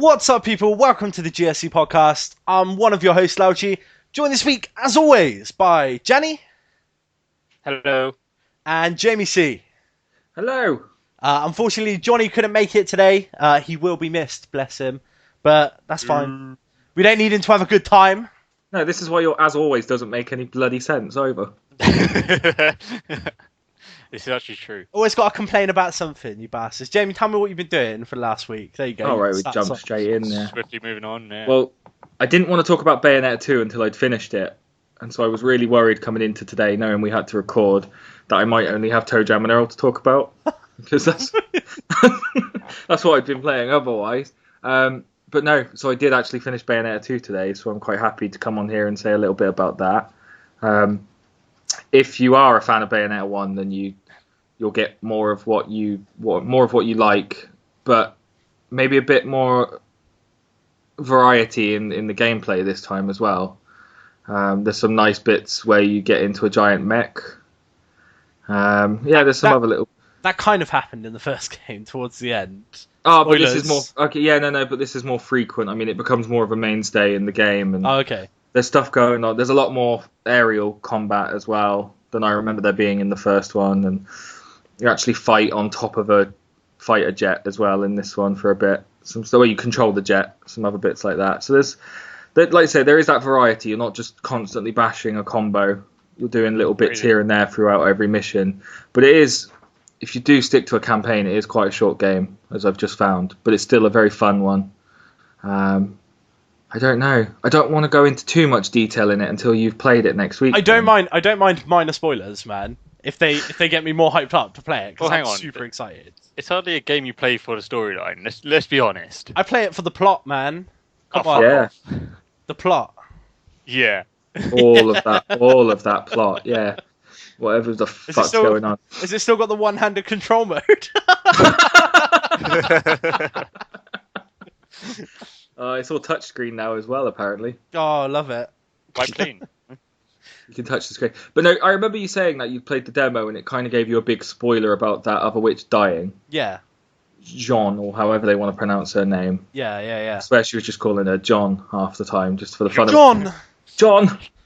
What's up, people? Welcome to the GSC podcast. I'm one of your hosts, Lauchi. Joined this week, as always, by Janny. Hello. And Jamie C. Hello. Unfortunately, Johnny couldn't make it today. He will be missed, bless him. But that's fine. We don't need him to have a good time. No, this is why your as always doesn't make any bloody sense either. This is actually true. Always got to complain about something, you bastards. Jamie, tell me what you've been doing for last week. There you go. All right, we jumped straight in there. Swiftly moving on. Yeah. Well, I didn't want to talk about Bayonetta 2 until I'd finished it. And so I was really worried coming into today, knowing we had to record, that I might only have Toe Jam and Earl to talk about. Because that's what I'd been playing otherwise. But no, so I did actually finish Bayonetta 2 today, so I'm quite happy to come on here and say a little bit about that. If you are a fan of Bayonetta 1, then you'll get more of what you like, but maybe a bit more variety in the gameplay this time as well. There's some nice bits where you get into a giant mech. There's some other little... That kind of happened in the first game towards the end. Oh, but this is more... Okay, yeah, no, but this is more frequent. I mean, it becomes more of a mainstay in the game. And okay. There's stuff going on. There's a lot more aerial combat as well than I remember there being in the first one. And you actually fight on top of a fighter jet as well in this one for a bit. The way you control the jet, some other bits like that. So like I say, there is that variety. You're not just constantly bashing a combo. You're doing little bits here and there throughout every mission. But it is, if you do stick to a campaign, it is quite a short game, as I've just found. But it's still a very fun one. I don't know. I don't want to go into too much detail in it until you've played it next week. I don't mind minor spoilers, man. If they get me more hyped up to play it, because I'm super excited. It's hardly a game you play for the storyline. Let's be honest. I play it for the plot, man. Come on. Yeah. The plot. Yeah. All of that plot. Yeah. Whatever the fuck's going on. Has it still got the one-handed control mode? It's all touchscreen now as well, apparently. Oh, I love it. Quite clean. You can touch the screen. But no, I remember you saying that you played the demo and it kind of gave you a big spoiler about that other witch dying. Yeah. Jean, or however they want to pronounce her name. Yeah. I swear she was just calling her John half the time, just for the fun of it.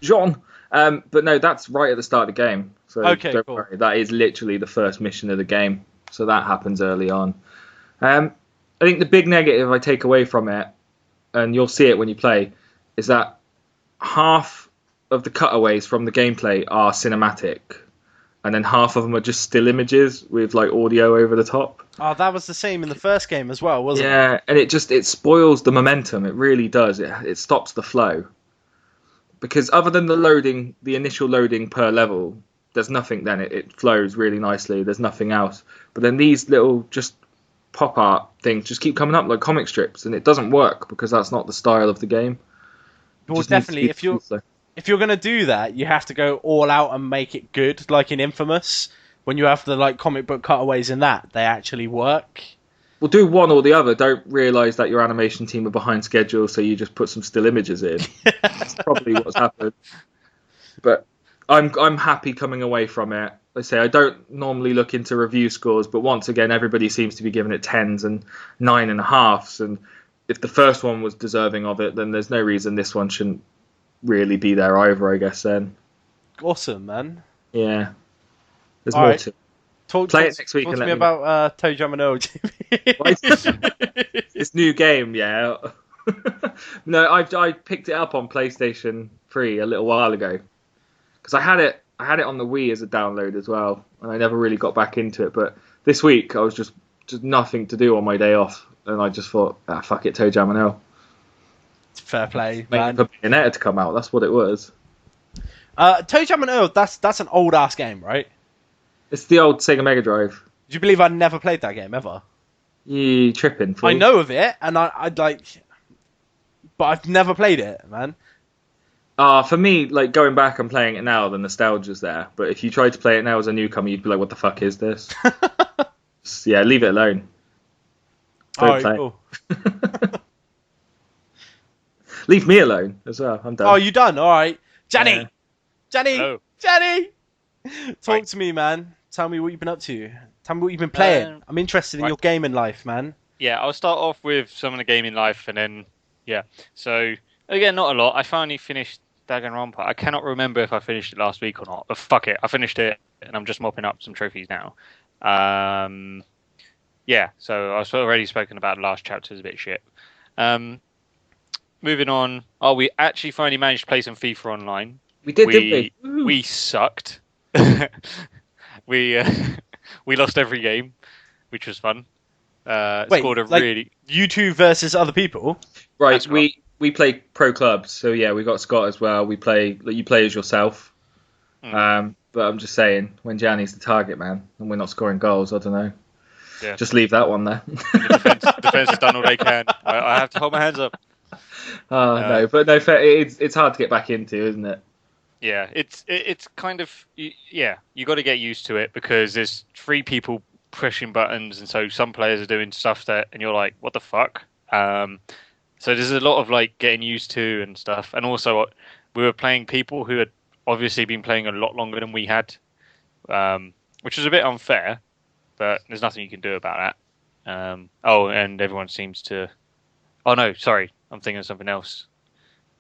John! But no, that's right at the start of the game. So okay, don't cool. worry. That is literally the first mission of the game. So that happens early on. I think the big negative I take away from it, and you'll see it when you play, is that half of the cutaways from the gameplay are cinematic, and then half of them are just still images with like audio over the top. Oh, that was the same in the first game as well, wasn't it? Yeah, and it spoils the momentum. It really does. It stops the flow. Because other than the initial loading per level, there's nothing then. It flows really nicely. There's nothing else. But then these little just pop art things just keep coming up like comic strips, and it doesn't work because that's not the style of the game. Well, definitely, if you're going to do that, you have to go all out and make it good, like in Infamous. When you have the like comic book cutaways in that, they actually work. Well, do one or the other. Don't realise that your animation team are behind schedule, so you just put some still images in. That's probably what's happened. But I'm happy coming away from it. I say I don't normally look into review scores, but once again, everybody seems to be giving it 10s and 9.5s. And if the first one was deserving of it, then there's no reason this one shouldn't really be there either, I guess, then. Awesome, man. Yeah. There's All more right. to it. Play it next week. Talk to me about Toe Jam and Earl, This new game, yeah. No, I picked it up on PlayStation 3 a little while ago. Because I had it on the Wii as a download as well, and I never really got back into it. But this week I was just nothing to do on my day off, and I just thought, fuck it, Toe Jam and Earl. Fair play, man. For Bayonetta to come out, that's what it was. Toe Jam and Earl, that's an old ass game, right? It's the old Sega Mega Drive. Do you believe I never played that game ever? You tripping? Fool. I know of it, and I'd like, but I've never played it, man. For me, like going back and playing it now, the nostalgia's there. But if you tried to play it now as a newcomer, you'd be like, "What the fuck is this?" Yeah, leave it alone. Don't play. Cool. Leave me alone as well. I'm done. Oh, you done? All right, Johnny. Hello. Johnny. Talk to me, man. Tell me what you've been up to. Tell me what you've been playing. I'm interested in your gaming life, man. Yeah, I'll start off with some of the gaming life, and then So again, not a lot. I finally finished Danganronpa. I cannot remember if I finished it last week or not, but fuck it, I finished it, and I'm just mopping up some trophies now. So I've already spoken about the last chapter is a bit shit. Moving on. Oh, we actually finally managed to play some FIFA online. We did, didn't we? We sucked. we we lost every game, which was fun. Wait, scored a like really you two versus other people? Right, we play pro clubs, so yeah, we got Scott as well. You play as yourself. But I'm just saying, when Gianni's the target man and we're not scoring goals, I don't know. Yeah. Just leave that one there. The defense has done all they can. I have to hold my hands up. No, fair. It's hard to get back into, isn't it? Yeah, it's kind of you got to get used to it because there's 3 people pushing buttons, and so some players are doing stuff and you're like, what the fuck? So there's a lot of like getting used to and stuff, and also we were playing people who had obviously been playing a lot longer than we had, which was a bit unfair, but there's nothing you can do about that. And everyone seems to. Oh no, sorry, I'm thinking of something else.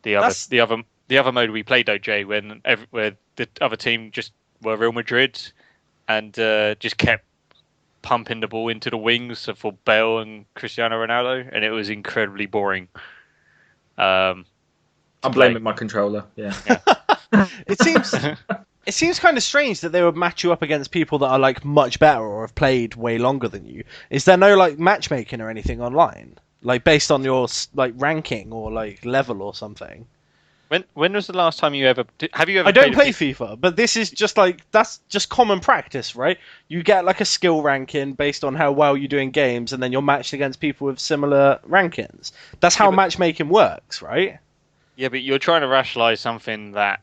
The other mode we played though, Jay, where the other team just were Real Madrid and just kept pumping the ball into the wings for Bale and Cristiano Ronaldo, and it was incredibly boring. I'm blaming my controller. Yeah. It seems kind of strange that they would match you up against people that are like much better or have played way longer than you. Is there no like matchmaking or anything online, like based on your like ranking or like level or something? When was the last time you ever have you ever? I don't play FIFA, but this is just like that's just common practice, right? You get like a skill ranking based on how well you do in games, and then you're matched against people with similar rankings. That's how matchmaking works, right? Yeah, but you're trying to rationalize something that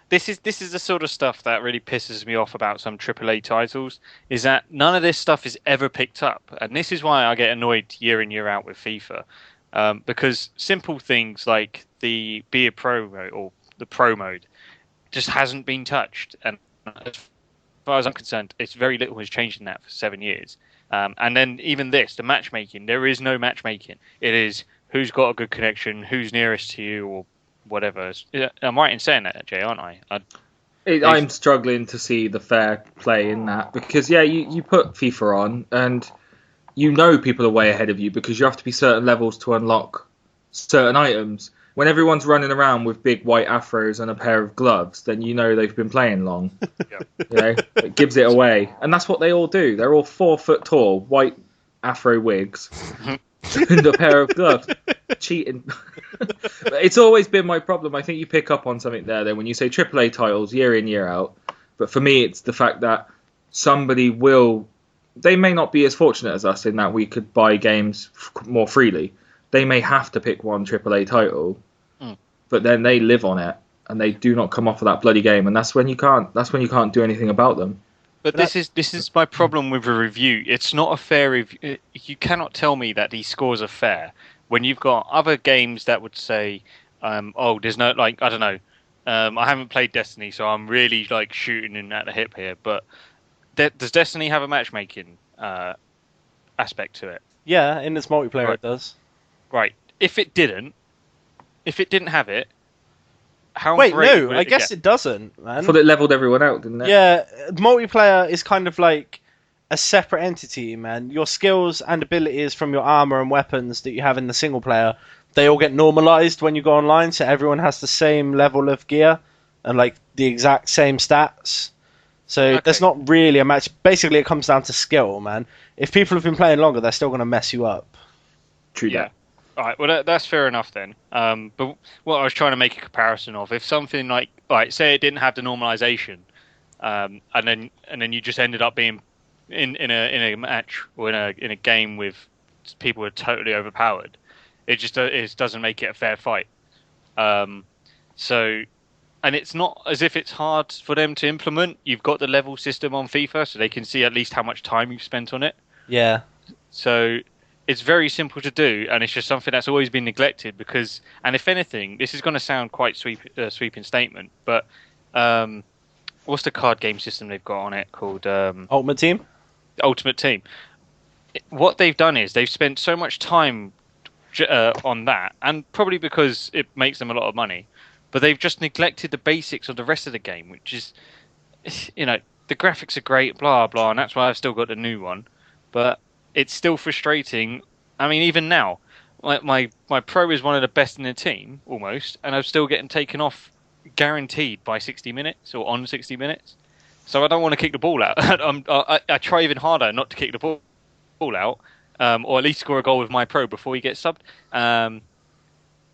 this is the sort of stuff that really pisses me off about some AAA titles. Is that none of this stuff is ever picked up, and this is why I get annoyed year in year out with FIFA. Because simple things like the Be a Pro mode or the Pro mode just hasn't been touched. And as far as I'm concerned, it's very little has changed in that for 7 years. And then even this, the matchmaking, there is no matchmaking. It is who's got a good connection, who's nearest to you, or whatever. I'm right in saying that, Jay, aren't I? I'm struggling to see the fair play in that because, you put FIFA on and you know people are way ahead of you because you have to be certain levels to unlock certain items. When everyone's running around with big white afros and a pair of gloves, then you know they've been playing long. It gives it away. And that's what they all do. They're all 4 foot tall, white afro wigs and a pair of gloves. Cheating. It's always been my problem. I think you pick up on something there when you say AAA titles year in, year out. But for me, it's the fact that somebody will... They may not be as fortunate as us in that we could buy games more freely. They may have to pick one AAA title, but then they live on it and they do not come off of that bloody game, and that's when you can't do anything about them. But this is my problem with a review. It's not a fair review. You cannot tell me that these scores are fair when you've got other games that would say, there's no I don't know. I haven't played Destiny, so I'm really like shooting in at the hip here, but. Does Destiny have a matchmaking aspect to it? Yeah, in its multiplayer it does. Right. If it didn't have it, how Wait, great no, I guess it doesn't, man. I thought it leveled everyone out, didn't it? Yeah, multiplayer is kind of like a separate entity, man. Your skills and abilities from your armor and weapons that you have in the single player, they all get normalized when you go online, so everyone has the same level of gear and like the exact same stats. So there's not really a match. Basically, it comes down to skill, man. If people have been playing longer, they're still going to mess you up. True that. All right, well, that's fair enough then. But what I was trying to make a comparison of, if something like, say it didn't have the normalization, and then you just ended up being in a match or in a game with people who are totally overpowered, it doesn't make it a fair fight. And it's not as if it's hard for them to implement. You've got the level system on FIFA, so they can see at least how much time you've spent on it. Yeah. So it's very simple to do, and it's just something that's always been neglected because, and if anything, this is going to sound quite sweeping statement, but what's the card game system they've got on it called? Ultimate Team? Ultimate Team. what they've done is they've spent so much time on that, and probably because it makes them a lot of money, but they've just neglected the basics of the rest of the game, which is, the graphics are great, blah blah, and that's why I've still got the new one, but it's still frustrating. I mean, even now, my pro is one of the best in the team almost, and I'm still getting taken off guaranteed by 60 minutes or on 60 minutes. So I don't want to kick the ball out. I try even harder not to kick the ball out, or at least score a goal with my pro before he gets subbed.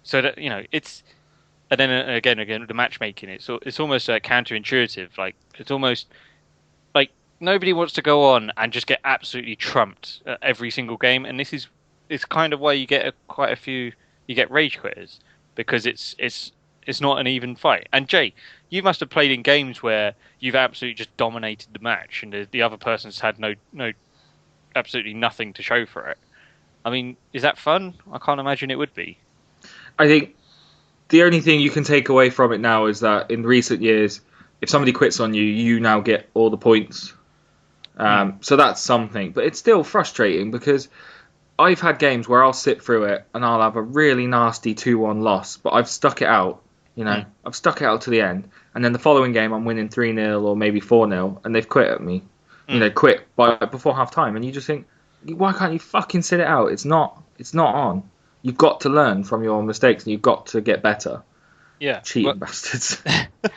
So that it's, and then again the matchmaking. It's almost counterintuitive. Like it's almost like nobody wants to go on and just get absolutely trumped every single game. And it's kind of why you get quite a few. You get rage quitters because it's not an even fight. And Jay, you must have played in games where you've absolutely just dominated the match, and the other person's had no absolutely nothing to show for it. I mean, is that fun? I can't imagine it would be. I think the only thing you can take away from it now is that in recent years, if somebody quits on you, you now get all the points. So that's something. But it's still frustrating because I've had games where I'll sit through it and I'll have a really nasty 2-1 loss, but I've stuck it out. I've stuck it out to the end. And then the following game, I'm winning 3-0 or maybe 4-0, and they've quit at me. Quit before half time. And you just think, why can't you fucking sit it out? It's not on. You've got to learn from your mistakes and you've got to get better. Yeah. Cheating bastards.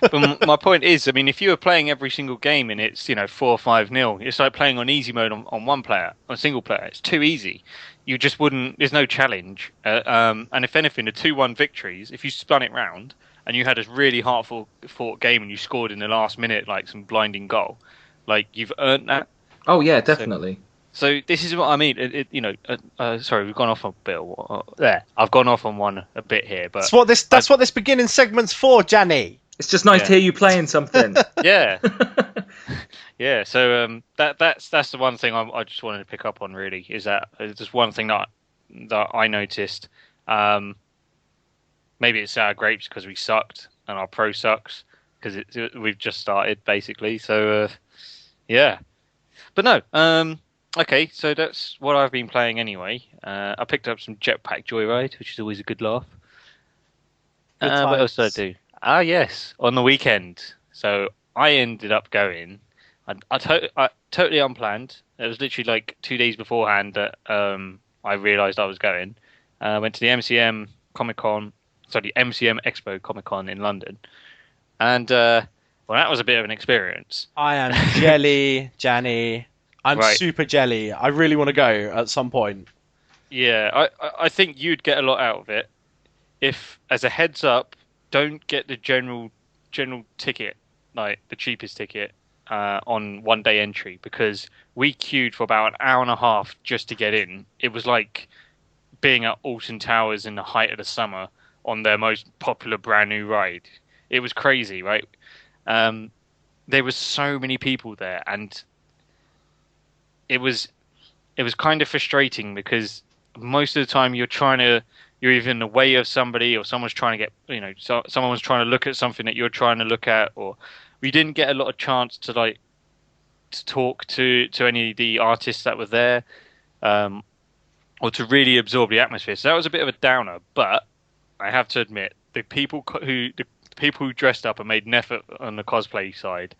But my point is, I mean, if you were playing every single game and it's 4 or 5-0, it's like playing on easy mode on one player, on single player. It's too easy. You just wouldn't. There's no challenge. And if anything, the 2-1 victories, if you spun it round and you had a really hard-fought game and you scored in the last minute like some blinding goal, like you've earned that. Oh yeah, definitely. So this is what I mean. Sorry, we've gone off a bit. There, I've gone off on one a bit here, but that's what this beginning segment's for, Janny. It's just nice to hear you playing something. Yeah, yeah. So that's the one thing I just wanted to pick up on. Really, is that just one thing that I noticed. Maybe it's sour grapes because we sucked and our pro sucks because we've just started basically. So yeah, but no. Okay, so that's what I've been playing anyway. I picked up some Jetpack Joyride, which is always a good laugh. What else did I do? Ah, yes, on the weekend. So I ended up going. I totally unplanned. It was literally like 2 days beforehand that I realised I was going. I went to the MCM Expo Comic Con in London, and well, that was a bit of an experience. I am jelly, Janny. I'm Right. super jelly. I really want to go at some point. Yeah, I think you'd get a lot out of it. If, as a heads up, don't get the general ticket, like the cheapest ticket, on 1 day entry, because we queued for about an hour and a half just to get in. It was like being at Alton Towers in the height of the summer on their most popular brand new ride. It was crazy, right? There was so many people there, and it was kind of frustrating because most of the time you're either in the way of somebody, or someone's trying to get, someone's trying to look at something that you're trying to look at, or we didn't get a lot of chance to talk to any of the artists that were there, or to really absorb the atmosphere. So that was a bit of a downer, but I have to admit, the people who dressed up and made an effort on the cosplay side,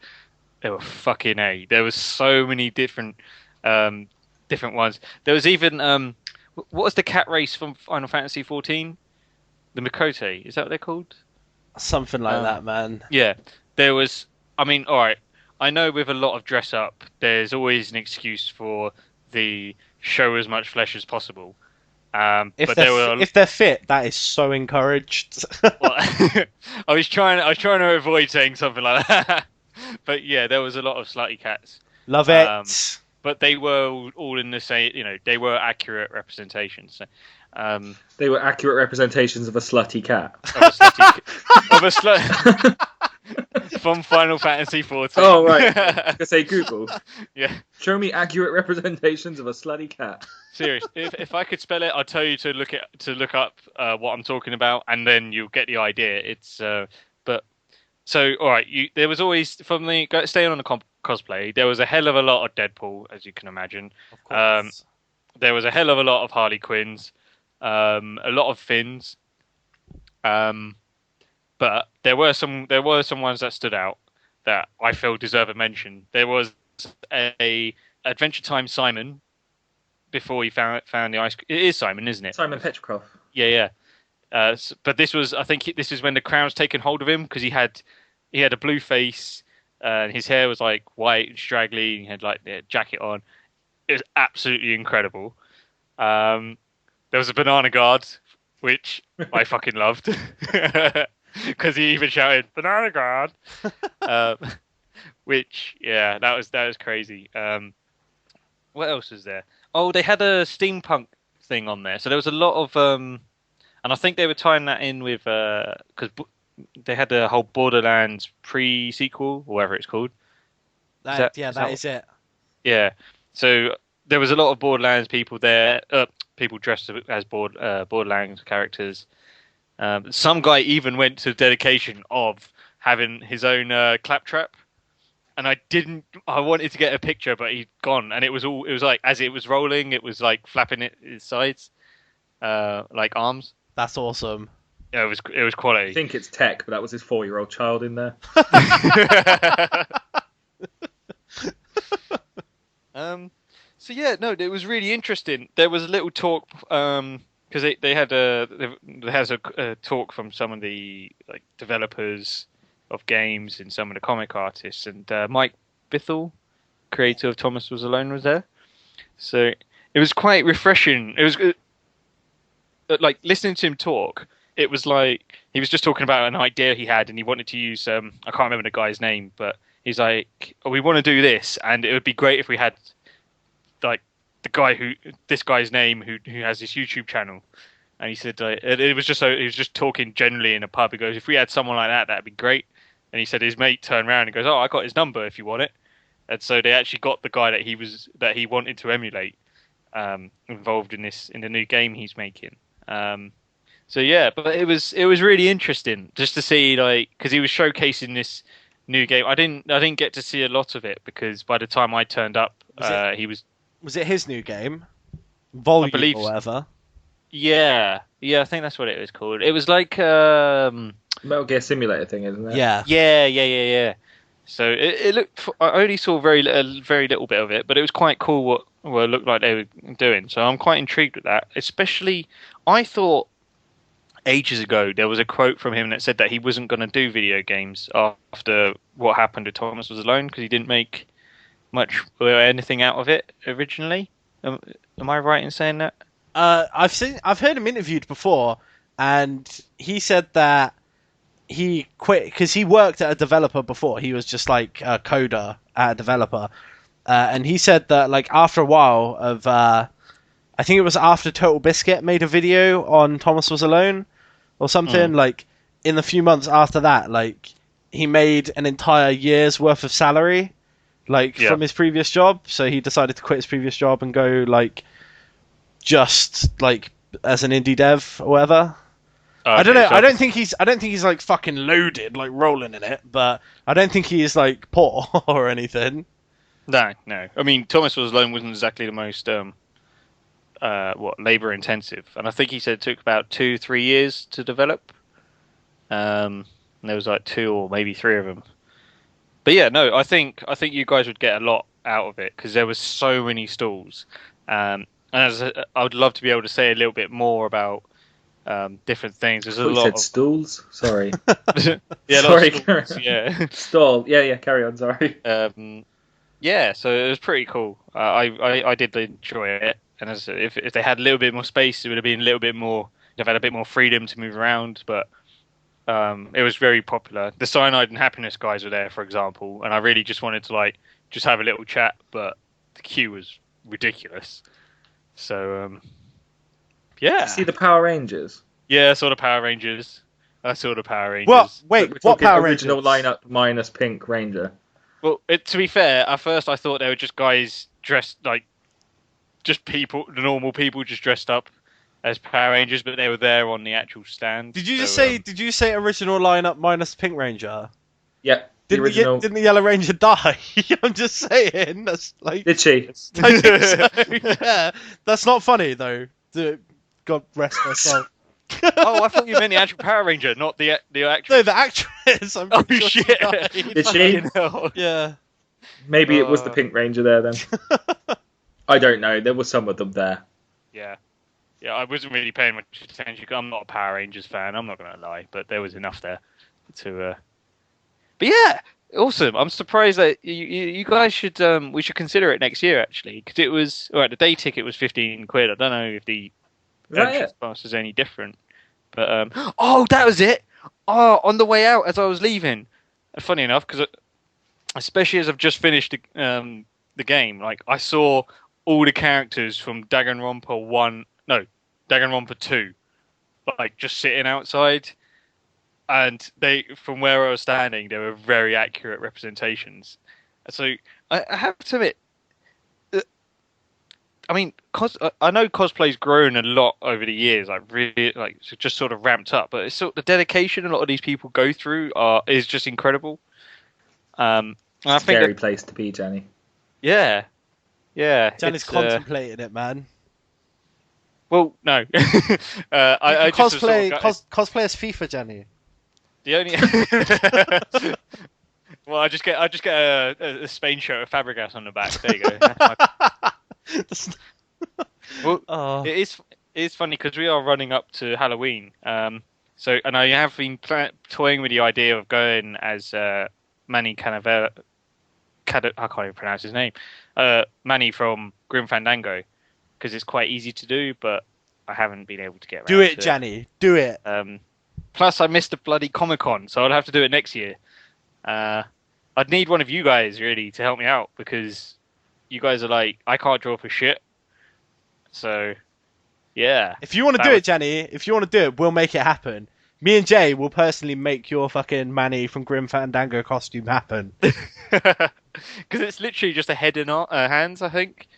they were fucking A. There was so many different ones. There was even what was the cat race from Final Fantasy 14? The Mikote, is that what they're called? Something like that, man. Yeah, there was. I mean, all right. I know with a lot of dress up, there's always an excuse for the show as much flesh as possible. If they're fit, that is so encouraged. Well, I was trying to avoid saying something like that. But yeah, there was a lot of slutty cats. Love it. But they were all in the same, they were accurate representations. So, they were accurate representations of a slutty cat. Of a slut from Final Fantasy 14. Oh, right. I was going to say Google. Yeah. Show me accurate representations of a slutty cat. Serious. If I could spell it, I'll tell you to look up what I'm talking about, and then you'll get the idea. It's So, all right, there was always, staying on the cosplay, there was a hell of a lot of Deadpool, as you can imagine. Of course. there was a hell of a lot of Harley Quinns, a lot of Finns, but there were some ones that stood out that I feel deserve a mention. There was a Adventure Time Simon before he found the ice. It is Simon, isn't it? Simon Petrikov. Yeah. But this was, I think, this is when the crown's taken hold of him because he had a blue face and his hair was like white and straggly. And he had like the jacket on. It was absolutely incredible. There was a banana guard, which I fucking loved because he even shouted "banana guard," which that was crazy. What else was there? Oh, they had a steampunk thing on there, so there was a lot of and I think they were tying that in with because they had the whole Borderlands pre-sequel, or whatever it's called. That is it. Yeah, so there was a lot of Borderlands people there, people dressed as Borderlands characters. Some guy even went to the dedication of having his own claptrap. And I wanted to get a picture, but he'd gone, and it was like as it was rolling, it was like flapping its sides, like arms. That's awesome. Yeah, it was quality. I think it's tech, but that was his 4-year-old child in there. So yeah, no, it was really interesting. There was a little talk because they had a talk from some of the like developers of games and some of the comic artists, and Mike Bithell, creator of Thomas Was Alone, was there. So it was quite refreshing. It was like listening to him talk. It was like he was just talking about an idea he had, and he wanted to use I can't remember the guy's name, but he's like, "Oh, we want to do this, and it would be great if we had like this guy's name who has this YouTube channel." And he said it was just he was just talking generally in a pub. He goes, "If we had someone like that, that'd be great." And he said his mate turned around and goes, "Oh, I got his number if you want it." And so they actually got the guy that he wanted to emulate involved in the new game he's making. So yeah, but it was really interesting just to see because he was showcasing this new game. I didn't get to see a lot of it because by the time I turned up, he was. Was it his new game? Volume, I believe, or whatever. Yeah, I think that's what it was called. It was like Metal Gear Simulator thing, isn't it? Yeah. So it looked. I only saw very little bit of it, but it was quite cool what it looked like they were doing. So I'm quite intrigued with that. Especially, I thought ages ago there was a quote from him that said that he wasn't going to do video games after what happened to Thomas Was Alone because he didn't make much or anything out of it originally. Am I right in saying that? I've heard him interviewed before, and he said that he quit because he worked at a developer before. He was just like a coder at a developer, and he said that like after a while of, I think it was after Total Biscuit made a video on Thomas Was Alone or something. Like in the few months after that, like he made an entire year's worth of salary, from his previous job. So he decided to quit his previous job and go like just like as an indie dev or whatever. I don't know. So I don't think he's like fucking loaded, like rolling in it, but I don't think he's like poor or anything. No. I mean, Thomas Was Alone wasn't exactly the most labor intensive, and I think he said it took about 2-3 years to develop. And there was like 2 or maybe 3 of them. But yeah, no, I think you guys would get a lot out of it because there was so many stalls. And I would love to be able to say a little bit more about different things. There's a lot of stools. Sorry. Yeah, sorry. Stalls, yeah. Stall. Yeah. Carry on. Sorry. Yeah. So it was pretty cool. I did enjoy it. And as if they had a little bit more space, it would have been a little bit more. They've had a bit more freedom to move around, but it was very popular. The Cyanide and Happiness guys were there, for example, and I really just wanted to just have a little chat, but the queue was ridiculous. So yeah. See the Power Rangers. Yeah, I saw the Power Rangers. Well, wait, what Power Rangers? Original lineup minus Pink Ranger. Well, to be fair, at first I thought they were just guys dressed just people, the normal people just dressed up as Power Rangers, but they were there on the actual stand. Did you just say? Did you say original lineup minus Pink Ranger? Yeah. Didn't the Yellow Ranger die? I'm just saying. That's like. Did she? I think so. Yeah, that's not funny though. God rest her soul. Oh, I thought you meant the actual Power Ranger, not the actress. No, the actress. I'm pretty sure shit! she died. Did she? Yeah. Maybe it was the Pink Ranger there then. I don't know. There were some of them there. Yeah. Yeah, I wasn't really paying much attention. I'm not a Power Rangers fan. I'm not going to lie, but there was enough there to. But yeah, awesome. I'm surprised that you guys should. We should consider it next year actually, because it was the day ticket was £15. I don't know if the entrance pass is any different, but oh, that was it. Oh, on the way out as I was leaving. Funny enough, because especially as I've just finished the game, like I saw all the characters from Danganronpa 2, like just sitting outside, and from where I was standing, they were very accurate representations. So I have to admit, I mean, I know cosplay's grown a lot over the years, like really, like just sort of ramped up. But it's the dedication a lot of these people go through is just incredible. And I think scary place to be, Jenny. Yeah. Jenny's contemplating it, man. Well, no. I cosplay as FIFA, Jenny. The only. Well, I just get a Spain shirt with Fabregas on the back. There you go. Well, it is funny because we are running up to Halloween. And I have been toying with the idea of going as Manny Canavera. I can't even pronounce his name. Manny from Grim Fandango, because it's quite easy to do, but I haven't been able to get around to it. Do Jenny. Do it. Plus, I missed the bloody Comic-Con, so I'll have to do it next year. I'd need one of you guys, really, to help me out, because you guys are like, I can't draw for shit. So, yeah. If you want to do it, Jenny, if you want to do it, we'll make it happen. Me and Jay will personally make your fucking Manny from Grim Fandango costume happen. Because it's literally just a head and hands, I think.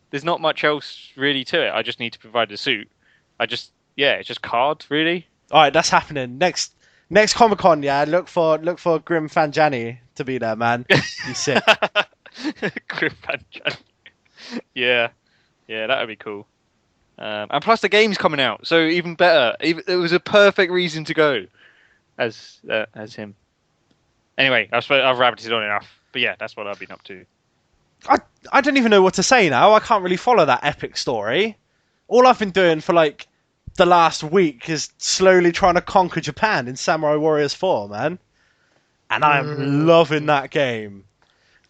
There's not much else really to it. I just need to provide a suit. It's just cards, really. All right, that's happening. Next Comic-Con, yeah, look for Grim Fanjani to be there, man. He's sick. Grim Fanjani. Yeah, that would be cool. And plus the game's coming out, so even better. It was a perfect reason to go as him. Anyway, I've rabbited on enough. But yeah, that's what I've been up to. I don't even know what to say now. I can't really follow that epic story. All I've been doing for like the last week is slowly trying to conquer Japan in Samurai Warriors 4, man. And I'm loving that game.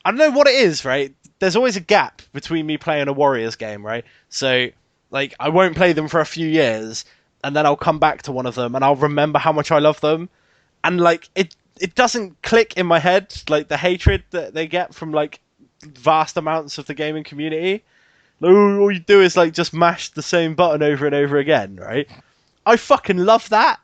I don't know what it is, right? There's always a gap between me playing a Warriors game, right? So, like, I won't play them for a few years, and then I'll come back to one of them, and I'll remember how much I love them. And, like, it doesn't click in my head, like, the hatred that they get from, like, vast amounts of the gaming community. All you do is like just mash the same button over and over again, right? I fucking love that.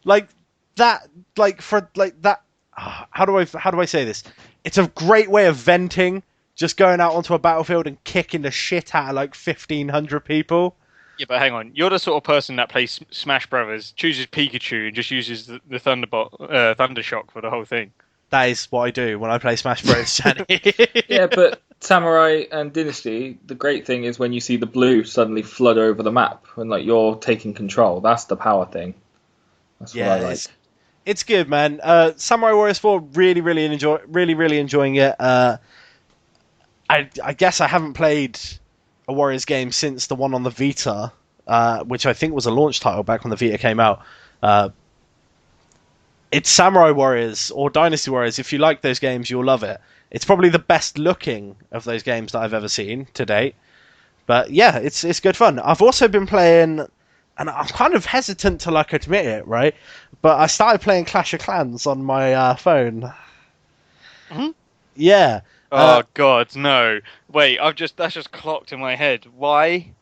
Like that, like for like that. How do I say this? It's a great way of venting. Just going out onto a battlefield and kicking the shit out of like 1,500 people. Yeah, but hang on. You're the sort of person that plays Smash Brothers, chooses Pikachu, and just uses the Thundershock for the whole thing. That is what I do when I play Smash Bros. Jenny. Yeah, but Samurai and Dynasty, the great thing is when you see the blue suddenly flood over the map when like you're taking control. That's the power thing. That's what I like. It's good, man. Samurai Warriors 4, really enjoying it. I guess I haven't played a Warriors game since the one on the Vita, which I think was a launch title back when the Vita came out. It's Samurai Warriors or Dynasty Warriors. If you like those games, you'll love it. It's probably the best looking of those games that I've ever seen to date. But yeah, it's good fun. I've also been playing, and I'm kind of hesitant to like admit it, right? But I started playing Clash of Clans on my phone. Mm-hmm. Yeah. Oh God, no! Wait, that's just clocked in my head. Why?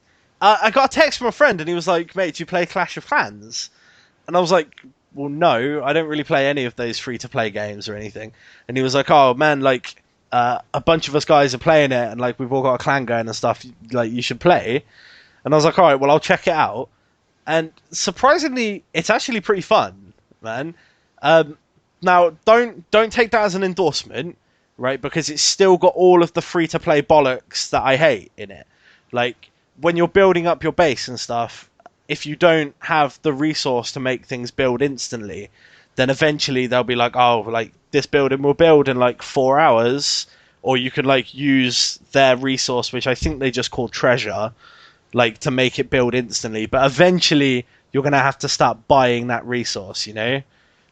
I got a text from a friend, and he was like, "Mate, do you play Clash of Clans?" And I was like, well, no, I don't really play any of those free-to-play games or anything. And he was like, oh, man, like, a bunch of us guys are playing it, and, like, we've all got a clan going and stuff, like, you should play. And I was like, all right, well, I'll check it out. And surprisingly, it's actually pretty fun, man. Now, don't take that as an endorsement, right? Because it's still got all of the free to play bollocks that I hate in it. Like when you're building up your base and stuff, if you don't have the resource to make things build instantly, then eventually they'll be like, oh, like this building will build in like 4 hours, or you can like use their resource, which I think they just call treasure, like to make it build instantly. But eventually you're gonna have to start buying that resource, you know?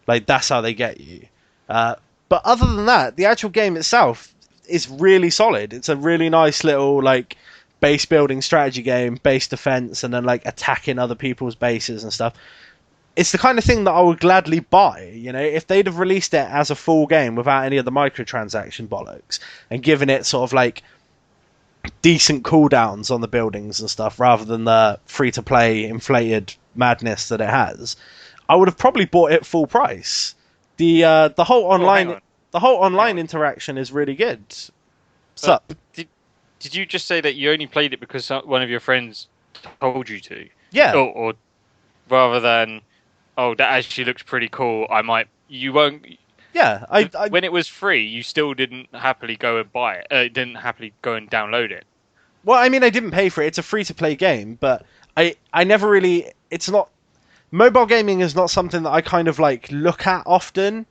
Like that's how they get you. But other than that, the actual game itself is really solid. It's a really nice little like base building strategy game, base defense, and then like attacking other people's bases and stuff. It's the kind of thing that I would gladly buy. You know, if they'd have released it as a full game without any of the microtransaction bollocks and given it sort of like decent cooldowns on the buildings and stuff, rather than the free to play inflated madness that it has, I would have probably bought it full price. The whole online interaction is really good. Sup? Did you just say that you only played it because one of your friends told you to? Yeah. Or rather than, oh, that actually looks pretty cool. You won't. Yeah. When it was free, you still didn't happily go and buy it. Didn't happily go and download it. Well, I mean, I didn't pay for it. It's a free to play game, but I never really. It's not. Mobile gaming is not something that I kind of like look at often,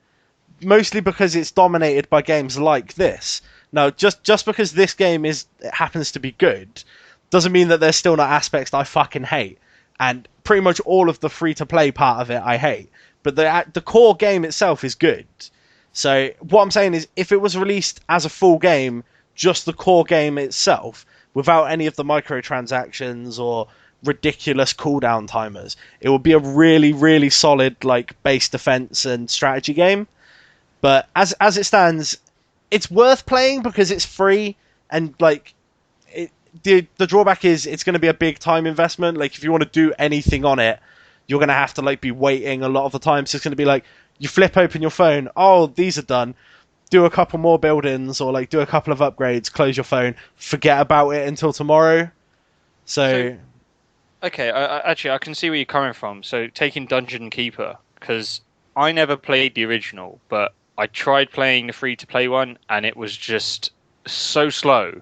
mostly because it's dominated by games like this. Now, just because this game happens to be good, doesn't mean that there's still not aspects that I fucking hate. And pretty much all of the free to play part of it I hate. But the core game itself is good. So what I'm saying is, if it was released as a full game, just the core game itself, without any of the microtransactions or ridiculous cooldown timers, it would be a really, really solid like base defense and strategy game. But as it stands, it's worth playing because it's free, and like the drawback is it's going to be a big time investment. Like if you want to do anything on it, you're going to have to like be waiting a lot of the time. So it's going to be like you flip open your phone, oh, these are done, do a couple more buildings or like do a couple of upgrades, close your phone, forget about it until tomorrow. So okay, actually, I can see where you're coming from. So, taking Dungeon Keeper, because I never played the original, but I tried playing the free-to-play one, and it was just so slow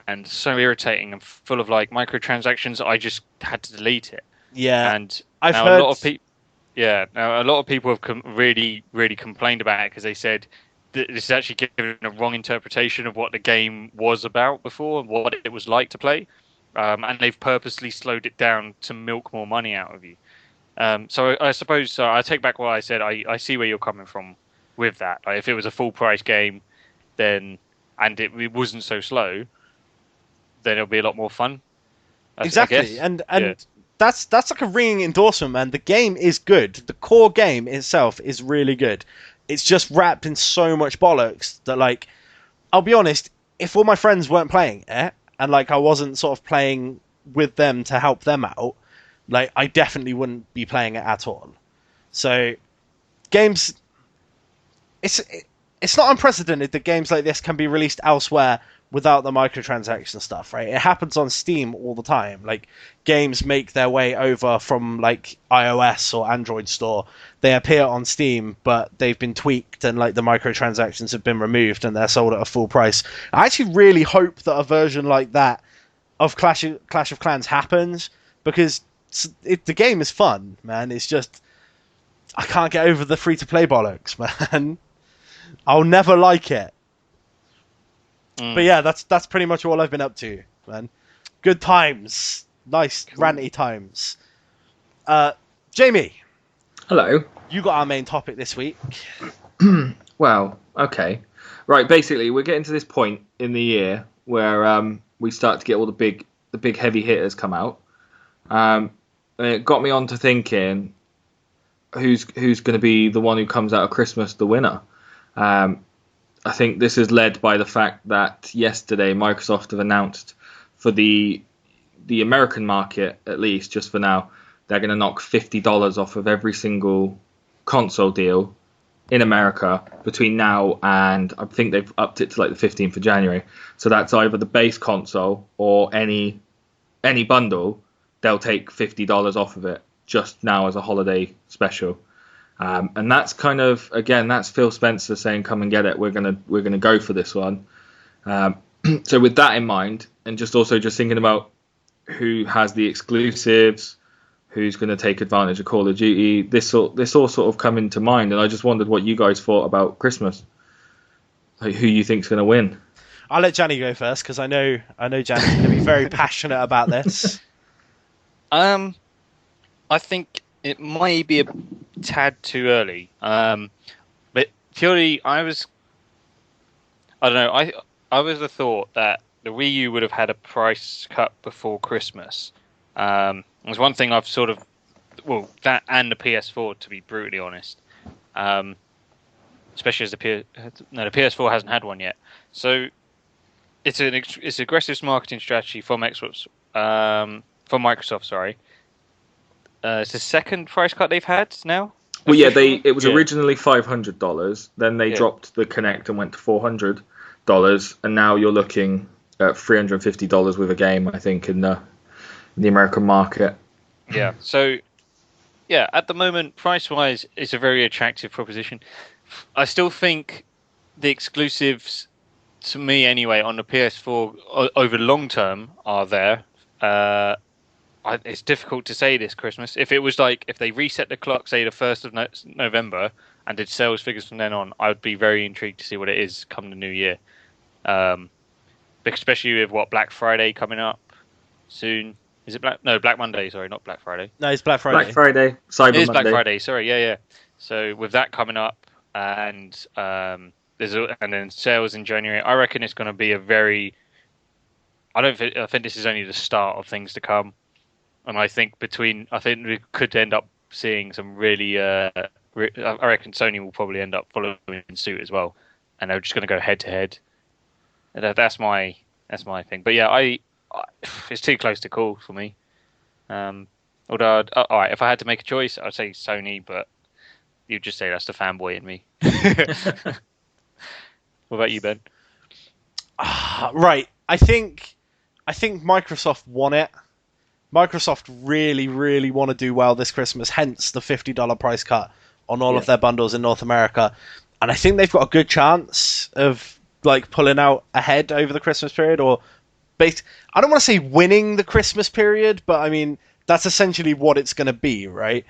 and so irritating and full of like microtransactions. I just had to delete it. Yeah, and I've heard. A lot of people. Yeah, now a lot of people have really, really complained about it because they said that this is actually giving a wrong interpretation of what the game was about before and what it was like to play. And they've purposely slowed it down to milk more money out of you. So I suppose I take back what I said. I see where you're coming from with that. Like if it was a full price game, then and it wasn't so slow, then it'll be a lot more fun. Exactly, and yeah. That's like a ringing endorsement, man. The game is good. The core game itself is really good. It's just wrapped in so much bollocks that, like, I'll be honest, if all my friends weren't playing it, and like I wasn't sort of playing with them to help them out, like I definitely wouldn't be playing it at all. So games, it's not unprecedented that games like this can be released elsewhere without the microtransaction stuff, right? It happens on Steam all the time. Like games make their way over from like iOS or Android store. They appear on Steam, but they've been tweaked and like the microtransactions have been removed and they're sold at a full price. I actually really hope that a version like that of Clash of Clans happens because the game is fun, man. It's just I can't get over the free to play bollocks, man. I'll never like it. But yeah, that's pretty much all I've been up to, man. Good times. Nice, cool. Ranty times. Jamie. Hello. You got our main topic this week. Well, okay. Right, basically, we're getting to this point in the year where we start to get all the big heavy hitters come out. And it got me on to thinking, who's going to be the one who comes out of Christmas the winner? I think this is led by the fact that yesterday Microsoft have announced for the American market, at least just for now, they're going to knock $50 off of every single console deal in America between now and I think they've upped it to like the 15th of January. So that's either the base console or any bundle. They'll take $50 off of it just now as a holiday special. And that's kind of, again, that's Phil Spencer saying, "Come and get it. We're gonna go for this one." So with that in mind, and just thinking about who has the exclusives, who's going to take advantage of Call of Duty, this all sort of come into mind, and I just wondered what you guys thought about Christmas, like who you think's going to win. I'll let Janny go first because I know Janny's going to be very passionate about this. I think it might be a tad too early. But purely, I don't know. I was the thought that the Wii U would have had a price cut before Christmas. It was one thing I've sort of, well, that and the PS4, to be brutally honest. Especially as the PS4 hasn't had one yet. So it's aggressive marketing strategy from Xbox, from Microsoft. Sorry, it's the second price cut they've had now. Well, yeah, it was originally $500. Then they dropped the Kinect and went to $400, and now you're looking at $350 with a game, I think, in the American market. Yeah. So, yeah, at the moment, price-wise, it's a very attractive proposition. I still think the exclusives, to me anyway, on the PS4 over the long term are there. It's difficult to say this Christmas. If it was like, if they reset the clock, say the 1st of November, and did sales figures from then on, I would be very intrigued to see what it is come the new year. Especially with Black Friday coming up soon. Is it Black Monday? Sorry, not Black Friday. No, it's Black Friday. Black Friday, Cyber Monday. It is Black Friday. Sorry, yeah. So with that coming up, and then sales in January, I reckon it's going to be a very. I think this is only the start of things to come, and I think we could end up seeing some really. I reckon Sony will probably end up following suit as well, and they're just going to go head to head. That's my thing. But yeah, it's too close to call for me. Although, all right, if I had to make a choice, I'd say Sony, but you'd just say that's the fanboy in me. What about you, Ben? Right, I think Microsoft won it. Microsoft really, really want to do well this Christmas, hence the $50 price cut on all of their bundles in North America. And I think they've got a good chance of pulling out ahead over the Christmas period, or I don't want to say winning the Christmas period, but I mean that's essentially what it's going to be, right?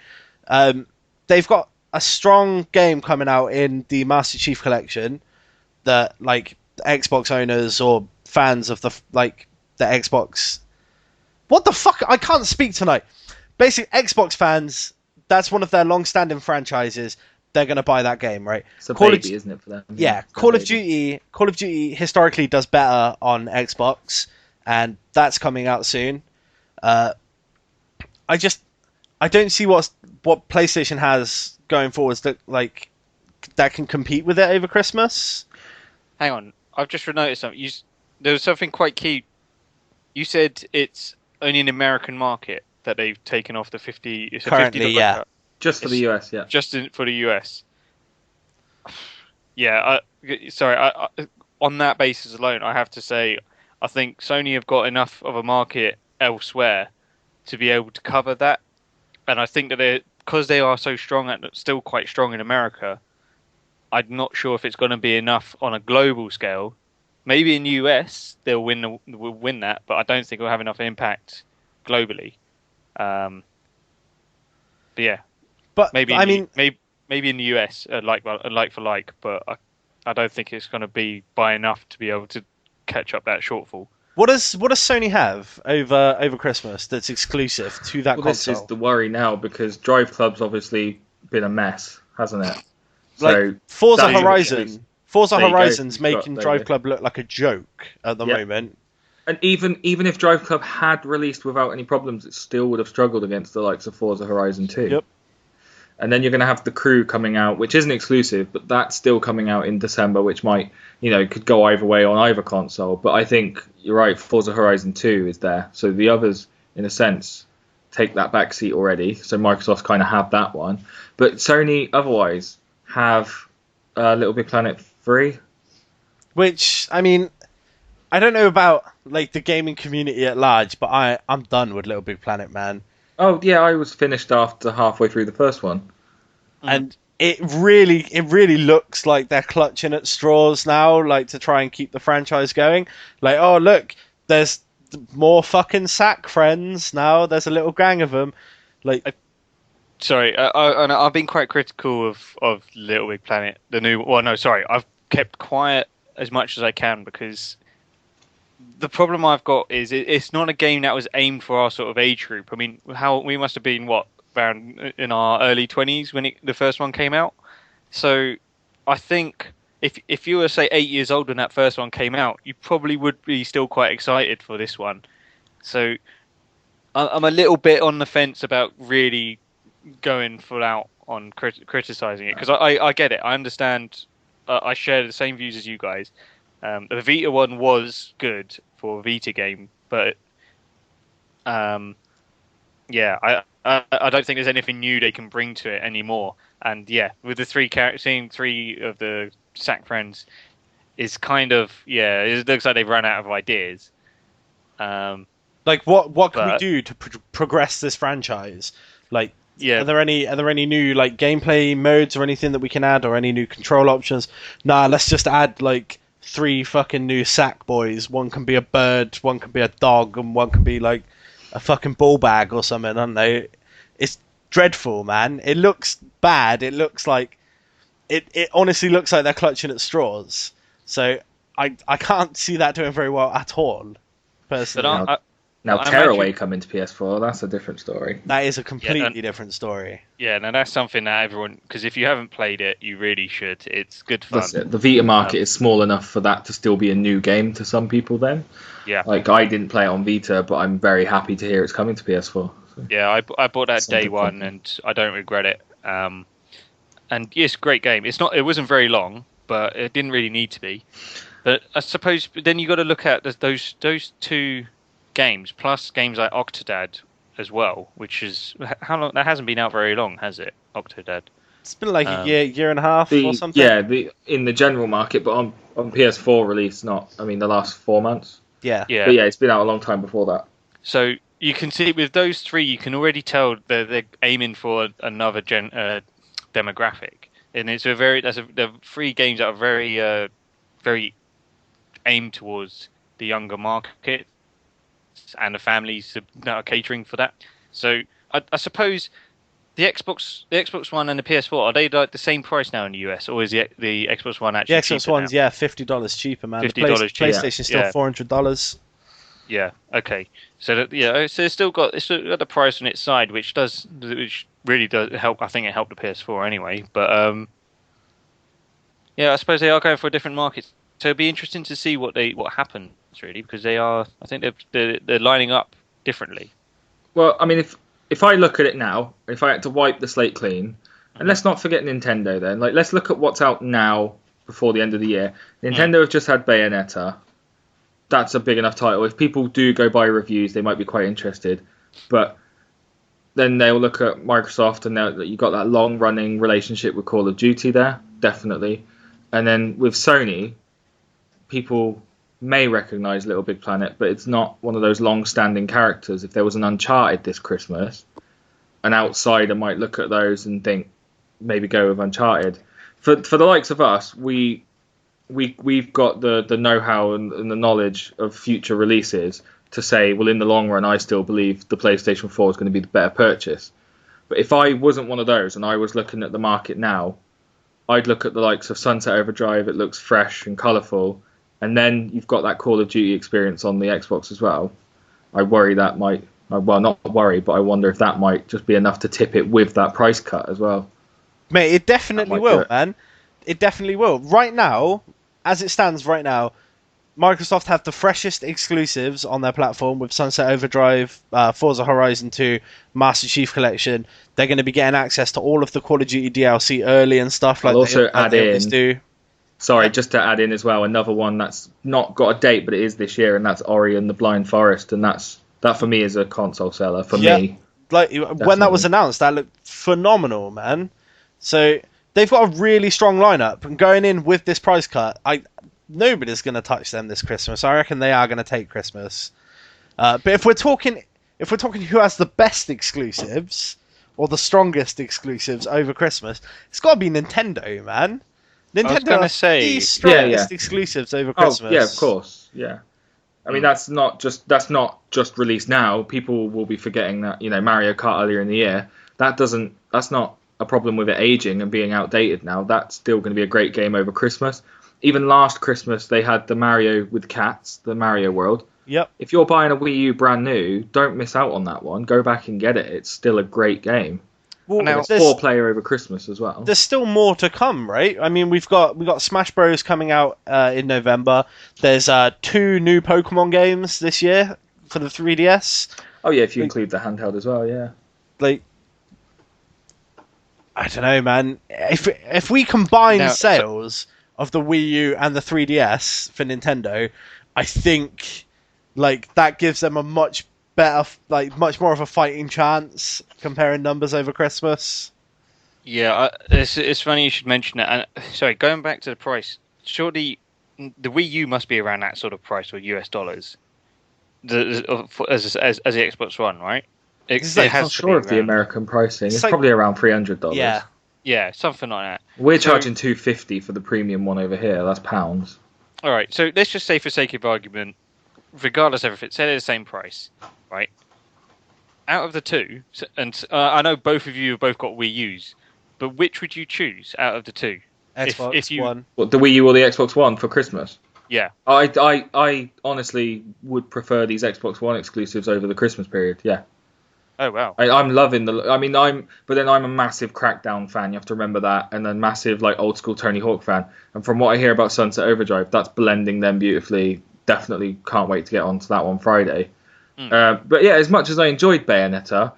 They've got a strong game coming out in the Master Chief Collection that Xbox owners or fans of the Xbox. What the fuck? I can't speak tonight. Basically, Xbox fans, that's one of their long-standing franchises. They're going to buy that game, right? It's a baby, isn't it, for them? Yeah, Call of Duty historically does better on Xbox, and that's coming out soon. I don't see what PlayStation has going forwards that can compete with it over Christmas. Hang on, I've just noticed something. There was something quite key. You said it's only an American market that they've taken off the 50. It's currently, $50 cut. Just for the US, yeah. For the US. Yeah, sorry. On that basis alone, I have to say, I think Sony have got enough of a market elsewhere to be able to cover that, and I think that because they are so strong and still quite strong in America, I'm not sure if it's going to be enough on a global scale. Maybe in the US they'll win that, but I don't think it'll have enough impact globally. But yeah. But maybe maybe in the US, like for like, but I don't think it's going to be by enough to be able to catch up that shortfall. What does Sony have over Christmas that's exclusive to that console? This is the worry now because Drive Club's obviously been a mess, hasn't it? So Forza Horizon's making Drive Club look like a joke at the moment. And even if Drive Club had released without any problems, it still would have struggled against the likes of Forza Horizon 2. Yep. And then you're going to have The Crew coming out, which isn't exclusive, but that's still coming out in December, which might, could go either way on either console. But I think you're right, Forza Horizon 2 is there. So the others, in a sense, take that backseat already. So Microsoft kind of have that one. But Sony, otherwise, have Little Big Planet 3. Which, I mean, I don't know about the gaming community at large, but I'm done with Little Big Planet, man. Oh, yeah, I was finished after halfway through the first one. and it really looks like they're clutching at straws now, like to try and keep the franchise going. Like, oh look, there's more fucking sack friends now. There's a little gang of them. Like, sorry, I've been quite critical of Little Big Planet, the new. Well, no, sorry, I've kept quiet as much as I can because the problem I've got is it's not a game that was aimed for our sort of age group. I mean, how we must have been around in our early 20s when the first one came out. So I think if you were say 8 years old when that first one came out, you probably would be still quite excited for this one. So I'm a little bit on the fence about really going full out on criticizing it because I get it. I understand. I share the same views as you guys. The Vita one was good for a Vita game, but yeah, I don't think there's anything new they can bring to it anymore. And yeah, with the seeing three of the sack friends is kind of it looks like they've run out of ideas. Like what can we do to progress this franchise? Like, yeah, are there any new like gameplay modes or anything that we can add, or any new control options? Nah, let's just add like 3 fucking new sack boys. One can be a bird, one can be a dog, and one can be like a fucking ball bag or something. I don't know. It's dreadful, man. It looks bad. It looks like it honestly looks like they're clutching at straws. So I can't see that doing very well at all, personally. Now Tearaway coming to PS4, that's a different story. That is a completely different story. Yeah, now that's something that everyone, because if you haven't played it, you really should. It's good fun. That's it. The Vita market is small enough for that to still be a new game to some people then. Yeah. Like, I didn't play it on Vita, but I'm very happy to hear it's coming to PS4. So. Yeah, I bought that day one, and I don't regret it. And yeah, it's a great game. It wasn't very long, but it didn't really need to be. But I suppose then you got to look at those 2 games plus games like Octodad as well, which is how long that hasn't been out very long, has it? Octodad. It's been like a year and a half or something. Yeah, in the general market, but on PS4 release, not. I mean, the last 4 months. Yeah. But yeah, it's been out a long time before that. So you can see with those 3, you can already tell they're aiming for another demographic, and they're 3 games that are very very aimed towards the younger market and the families that are catering for that. So I suppose the Xbox One and the PS4, are they like the same price now in the US, or is the Xbox One actually cheaper? The Xbox One's now? $50 cheaper, man. $50 cheaper. PlayStation's still $400. Yeah. Okay. So so it's still got the price on its side, which really does help. I think it helped the PS4 anyway. But yeah, I suppose they are going for a different market. So it'd be interesting to see what happens really, because they are. I think they're lining up differently. Well, I mean, if I look at it now, if I had to wipe the slate clean, and let's not forget Nintendo then. Like, let's look at what's out now before the end of the year. Nintendo have just had Bayonetta. That's a big enough title. If people do go buy reviews, they might be quite interested. But then they'll look at Microsoft, and you've got that long-running relationship with Call of Duty there, definitely. And then with Sony, people may recognise Little Big Planet, but it's not one of those long-standing characters. If there was an Uncharted this Christmas, an outsider might look at those and think, maybe go with Uncharted. For the likes of us, we've got the know-how and the knowledge of future releases to say, well, in the long run, I still believe the PlayStation 4 is going to be the better purchase. But if I wasn't one of those and I was looking at the market now, I'd look at the likes of Sunset Overdrive. It looks fresh and colourful. And then you've got that Call of Duty experience on the Xbox as well. I worry that might, well, not worry, but I wonder if that might just be enough to tip it with that price cut as well. Mate, it definitely will, man. It definitely will. Right now, as it stands right now, Microsoft have the freshest exclusives on their platform with Sunset Overdrive, Forza Horizon 2, Master Chief Collection. They're going to be getting access to all of the Call of Duty DLC early and stuff like they always do. Sorry, just to add in as well, another one that's not got a date, but it is this year, and that's Ori and the Blind Forest, and that for me is a console seller for me. Like when that was announced, that looked phenomenal, man. So they've got a really strong lineup, and going in with this price cut, nobody's going to touch them this Christmas. I reckon they are going to take Christmas. But if we're talking who has the best exclusives, or the strongest exclusives over Christmas, it's got to be Nintendo, man. Nintendo gonna are say- the strongest Yeah. exclusives over Christmas. Oh, yeah, of course. Yeah. I mean, that's not just released now. People will be forgetting that, Mario Kart earlier in the year. That's not a problem with it aging and being outdated now. That's still going to be a great game over Christmas. Even last Christmas, they had the Mario with cats, the Mario World. Yep. If you're buying a Wii U brand new, don't miss out on that one. Go back and get it. It's still a great game. Well, Now- It's 4-player over Christmas as well. there's still more to come, right? I mean, we've got Smash Bros coming out in November. There's 2 new Pokemon games this year for the 3DS. Oh yeah, if you include the handheld as well, yeah. Like, I don't know, man. If we combine Now, sales of the Wii U and the 3DS for Nintendo, I think like that gives them a much better, like much more of a fighting chance comparing numbers over Christmas. Yeah, it's funny you should mention that. And sorry, going back to the price, surely the Wii U must be around that sort of price or US dollars, as the Xbox One, right? It It's like- I'm not to sure be of the around- American pricing. It's like- probably around $300. Yeah. Yeah, something like that. We're So- charging $250 for the premium one over here. That's pounds. All right, so let's just say, for sake of argument, regardless of if it's set at the same price, right? Out of the two, and I know both of you have both got Wii U's, but which would you choose out of the two? Xbox if you- One. What, the Wii U or the Xbox One for Christmas? Yeah. I honestly would prefer these Xbox One exclusives over the Christmas period. Yeah. Oh wow. I'm loving but then I'm a massive Crackdown fan. You have to remember that, and a massive like old school Tony Hawk fan. And from what I hear about Sunset Overdrive, that's blending them beautifully. Definitely can't wait to get onto that one Friday. But yeah, as much as I enjoyed Bayonetta,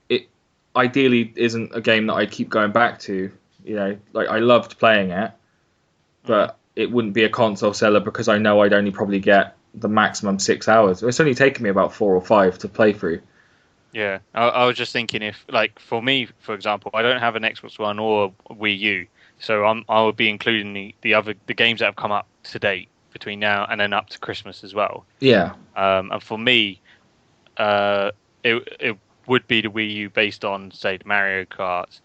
it ideally isn't a game that I keep going back to. Like I loved playing it, but it wouldn't be a console seller because I know I'd only probably get the maximum 6 hours. It's only taken me about 4 or 5 to play through. Yeah, I was just thinking, if, like, for me, for example, I don't have an Xbox One or a Wii U, so I would be including the games that have come up to date between now and then up to Christmas as well. Yeah. And for me, it would be the Wii U based on, say, the Mario Kart.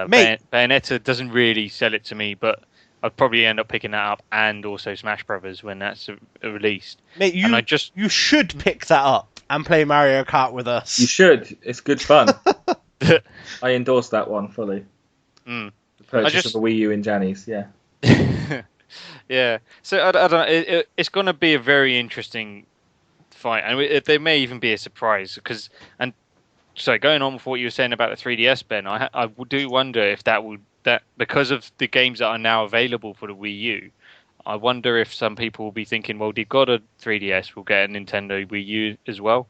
Mate. Bayonetta doesn't really sell it to me, but I'd probably end up picking that up, and also Smash Brothers when that's released. Mate, And I just you should pick that up and play Mario Kart with us. You should. It's good fun. I endorse that one fully. Mm. The purchase just- of a Wii U in Janny's, yeah. Yeah, so I don't know. It's going to be a very interesting fight, and there may even be a surprise. So going on with what you were saying about the 3DS, Ben, I do wonder if that because of the games that are now available for the Wii U, I wonder if some people will be thinking, well, they've got a 3DS, we'll get a Nintendo Wii U as well.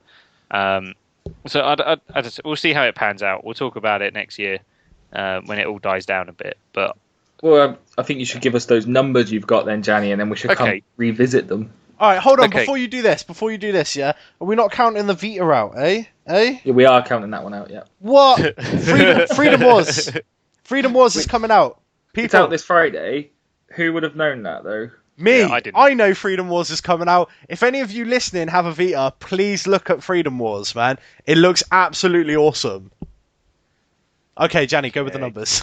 So we'll see how it pans out. We'll talk about it next year when it all dies down a bit. But Well, I think you should give us those numbers you've got then, Janny, and then we should come revisit them. All right, hold on. Okay. Before you do this, yeah, are we not counting the Vita out, eh? Yeah, we are counting that one out, yeah. What? Freedom Wars. Freedom Wars is coming out. It's People, out this Friday. Who would have known that, though? me, Yeah, I didn't. I know Freedom Wars is coming out. If any of you listening have a Vita, please look at Freedom Wars, man. It looks absolutely awesome. Okay, Janny, go with the numbers.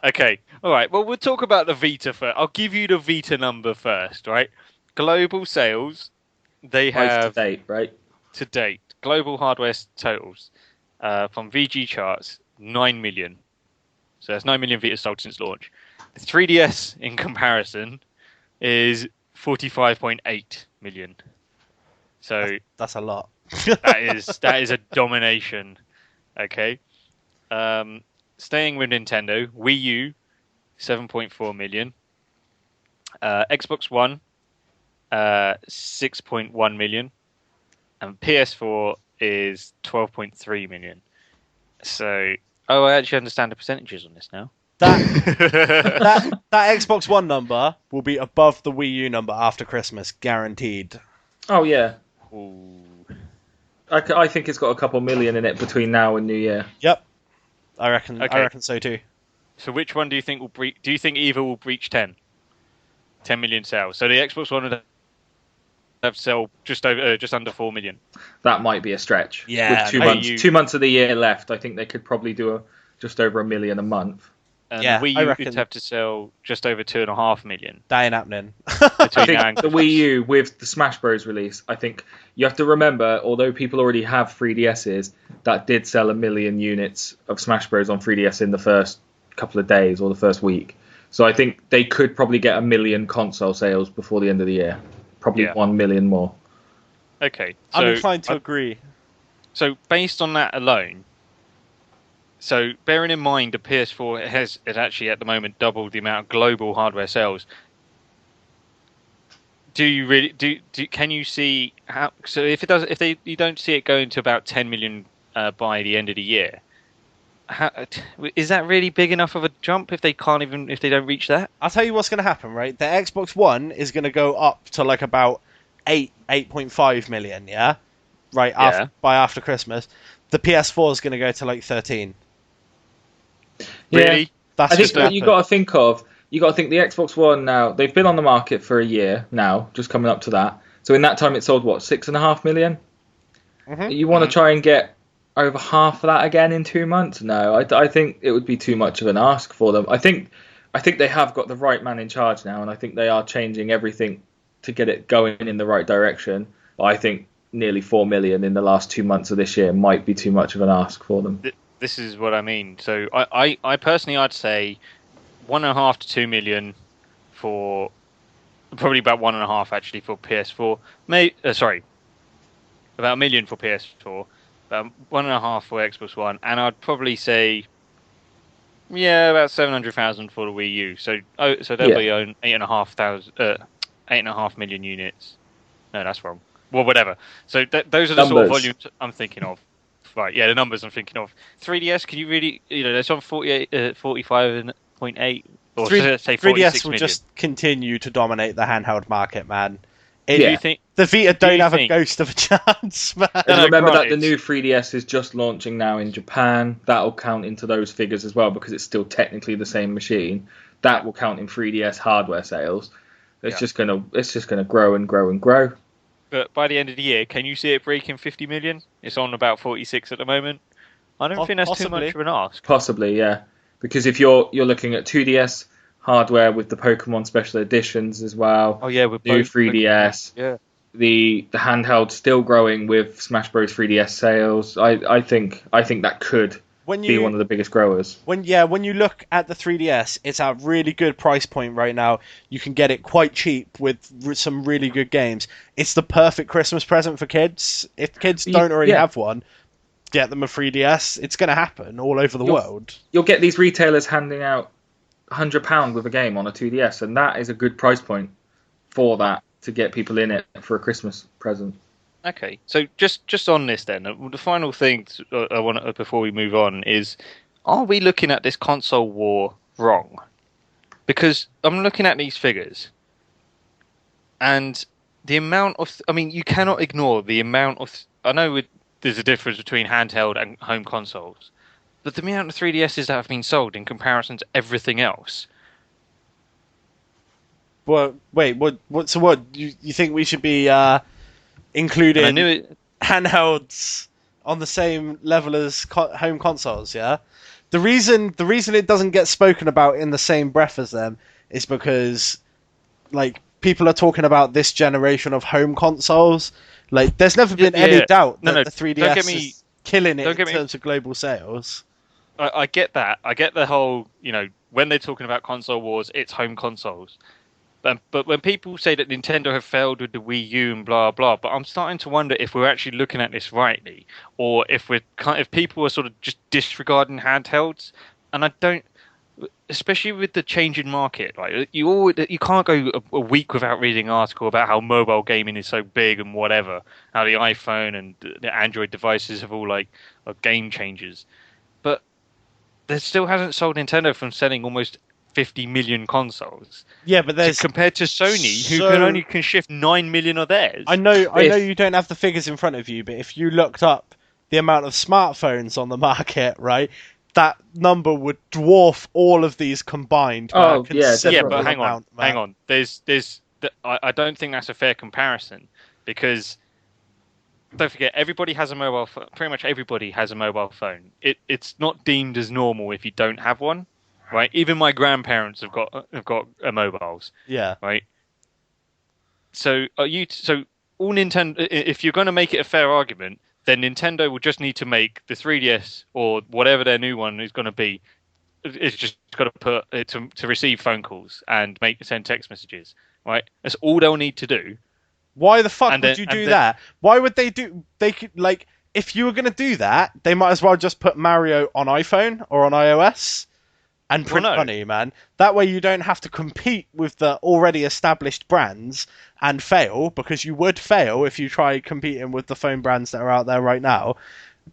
Okay, all right. Well, we'll talk about the Vita first. I'll give you the Vita number first, right? Global sales, they Price have to date, right? to date, global hardware totals from VG charts, 9 million. So that's 9 million Vita sold since launch. The 3DS, in comparison, is 45.8 million. So That's a lot. that is a domination. Okay. Staying with Nintendo, Wii U, 7.4 million. Xbox One, 6.1 million. And PS4 is 12.3 million. So, I actually understand the percentages on this now. That Xbox One number will be above the Wii U number after Christmas, guaranteed. Oh, yeah. Ooh. I think it's got a couple million in it between now and New Year. Yep, I reckon. Okay. I reckon so too. So which one do you think will breach? Do you think either will breach 10 million sales? So the Xbox One would have sell just under 4 million. That might be a stretch. Yeah, With maybe 2 months of the year left, I think they could probably do just over 1 million a month. And Yeah, the Wii I U reckon- would have to sell just over 2.5 million. That ain't happening. I Between think now and the Christmas. Wii U with the Smash Bros release, I think you have to remember, although people already have 3DSs, that did sell 1 million units of Smash Bros on 3DS in the first couple of days or the first week. So I think they could probably get 1 million console sales before the end of the year. Probably Yeah. 1 million more. Okay, I'm so inclined to agree. So based on that alone, so bearing in mind the PS4 has actually at the moment doubled the amount of global hardware sales. Do you really can you see how? So if it does, you don't see it going to about 10 million by the end of the year, is that really big enough of a jump if they don't reach that? I'll tell you what's going to happen, right? The Xbox One is going to go up to like about 8.5 million, yeah? Right, Yeah. after Christmas. The PS4 is going to go to like 13. Really? That's I think what's gonna what you happen. got to think of, the Xbox One now, they've been on the market for a year now, just coming up to that. So in that time it sold, what, 6.5 million? Mhm. You want to try and get over half of that again in 2 months? No, I think it would be too much of an ask for them. I think they have got the right man in charge now, and I think they are changing everything to get it going in the right direction. But I think nearly 4 million in the last 2 months of this year might be too much of an ask for them. This is what I mean. So I personally, I'd say 1.5 to 2 million for probably about 1.5 actually for PS4. About 1 million for PS4, about 1.5 for Xbox One, and I'd probably say, about 700,000 for the Wii U. So they'll be on 8.5 million units. No, that's wrong. Well, whatever. So those are the sort of Numbers. volumes I'm thinking of. Right, yeah, the numbers I'm thinking of. 3DS, can you really, that's on 45.8, or say 46 3DS will million. just continue to dominate the handheld market, man. Do you think? The Vita don't you have a think- ghost of a chance, man. And No, remember that the granted. new 3DS is just launching now in Japan. That'll count into those figures as well because it's still technically the same machine. That will count in 3DS hardware sales. It's just gonna grow and grow and grow. But by the end of the year, can you see it breaking 50 million? It's on about 46 at the moment. I don't think that's too Possibly. much of an ask. Possibly, yeah. Because if you're looking at 2DS hardware with the Pokemon special editions as well, Oh yeah, with new both 3DS, Yeah. the handheld still growing with Smash Bros 3DS sales. I think that could be one of the biggest growers. When you look at the 3DS, it's at a really good price point right now. You can get it quite cheap with some really good games. It's the perfect Christmas present for kids. If kids don't already have one, get them a 3DS. It's going to happen all over the world. You'll get these retailers handing out £100 with a game on a 2DS, and that is a good price point for that to get people in it for a Christmas present. Okay, so just on this then, the final thing I want before we move on is, are we looking at this console war wrong? Because I'm looking at these figures, and the amount of, you cannot ignore the amount of, I know there's a difference between handheld and home consoles, but the amount of 3DSs that have been sold in comparison to everything else. Well, wait, what? So what? You think we should be including And I knew it. handhelds on the same level as home consoles? Yeah. The reason it doesn't get spoken about in the same breath as them is because, like, people are talking about this generation of home consoles. Like, there's never been any doubt that the 3DS is killing it in terms of global sales. I get that. I get the whole, when they're talking about console wars, it's home consoles. But when people say that Nintendo have failed with the Wii U and blah blah, but I'm starting to wonder if we're actually looking at this rightly, or if people are sort of just disregarding handhelds. And I don't, especially with the changing market, like you can't go a week without reading an article about how mobile gaming is so big and whatever, how the iPhone and the Android devices have all are game changers. But there still hasn't sold Nintendo from selling almost 50 million consoles. Yeah, but there's compared to Sony, who can shift 9 million of theirs. I know you don't have the figures in front of you, but if you looked up the amount of smartphones on the market, right, that number would dwarf all of these combined. Oh, yeah, but hang on. I don't think that's a fair comparison, because don't forget, everybody has a mobile phone. Pretty much everybody has a mobile phone. It's not deemed as normal if you don't have one, right? Even my grandparents have got mobiles, Yeah. right? So all Nintendo, if you're going to make it a fair argument, then Nintendo will just need to make the 3DS or whatever their new one is going to be. It's just got to put it to receive phone calls and send text messages, right? That's all they'll need to do. Why the fuck And would then- you and do then- that? Why would they do? They could like if you were gonna do that, they might as well just put Mario on iPhone or on iOS and print no. money, man. That way you don't have to compete with the already established brands and fail, because you would fail if you try competing with the phone brands that are out there right now.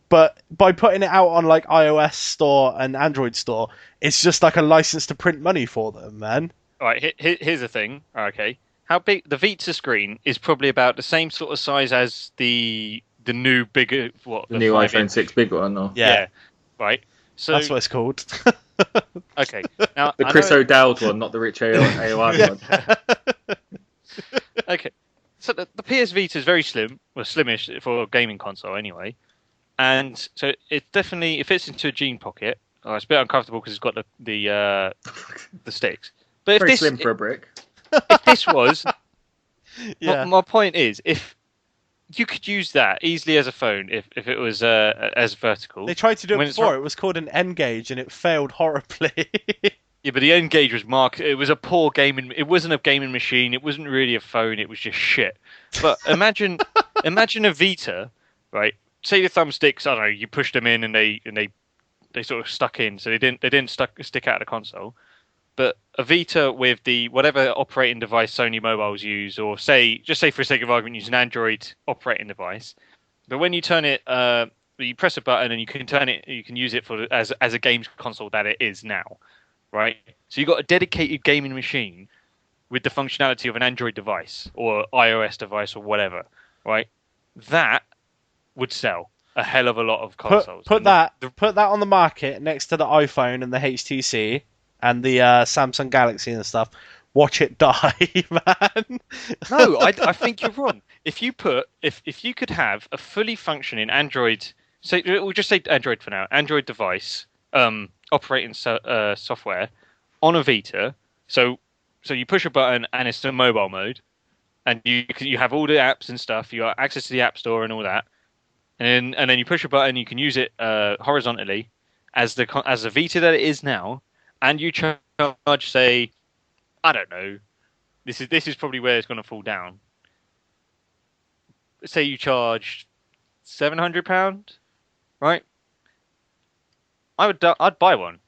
But by putting it out on like iOS store and Android store, it's just like a license to print money for them, man. All right, here's the thing. Okay, how big the Vita screen is? Probably about the same sort of size as the new bigger The new 5 iPhone inch. 6 big one, or Yeah, Right. So that's what it's called. okay, now the I Chris know- O'Dowd one, not the Rich AOR Yeah. one. Okay, so the PS Vita is very slim, well, slimish for a gaming console anyway, and so it definitely it fits into a jean pocket. Oh, it's a bit uncomfortable because it's got the sticks. But if Very this slim for a brick. if this was Yeah. my point is, if you could use that easily as a phone, if it was as vertical. They tried to do it When it's before. ro- It was called an N gauge, and it failed horribly. Yeah, but the N-Gage was it was a poor gaming. It wasn't a gaming machine. It wasn't really a phone. It was just shit. But imagine a Vita, right? Say the thumbsticks. I don't know. You pushed them in, and they sort of stuck in, so they didn't stick out of the console. But a Vita with the whatever operating device Sony mobiles use, or just say for the sake of argument, use an Android operating device. But when you turn it, you press a button and you can turn it. You can use it as a games console that it is now, right? So you've got a dedicated gaming machine with the functionality of an Android device or iOS device or whatever, right? That would sell a hell of a lot of consoles. Put And that on the market next to the iPhone and the HTC and the Samsung Galaxy and stuff. Watch it die, man. No, I think you're wrong. If you could have a fully functioning Android, say we'll just say Android for now, Android device, operating software on a Vita, so you push a button and it's in mobile mode, and you have all the apps and stuff. You got access to the App Store and all that, and then you push a button. You can use it horizontally as the Vita that it is now, and you charge, say, I don't know. This is probably where it's going to fall down. Say you charge £700, right? I'd buy one,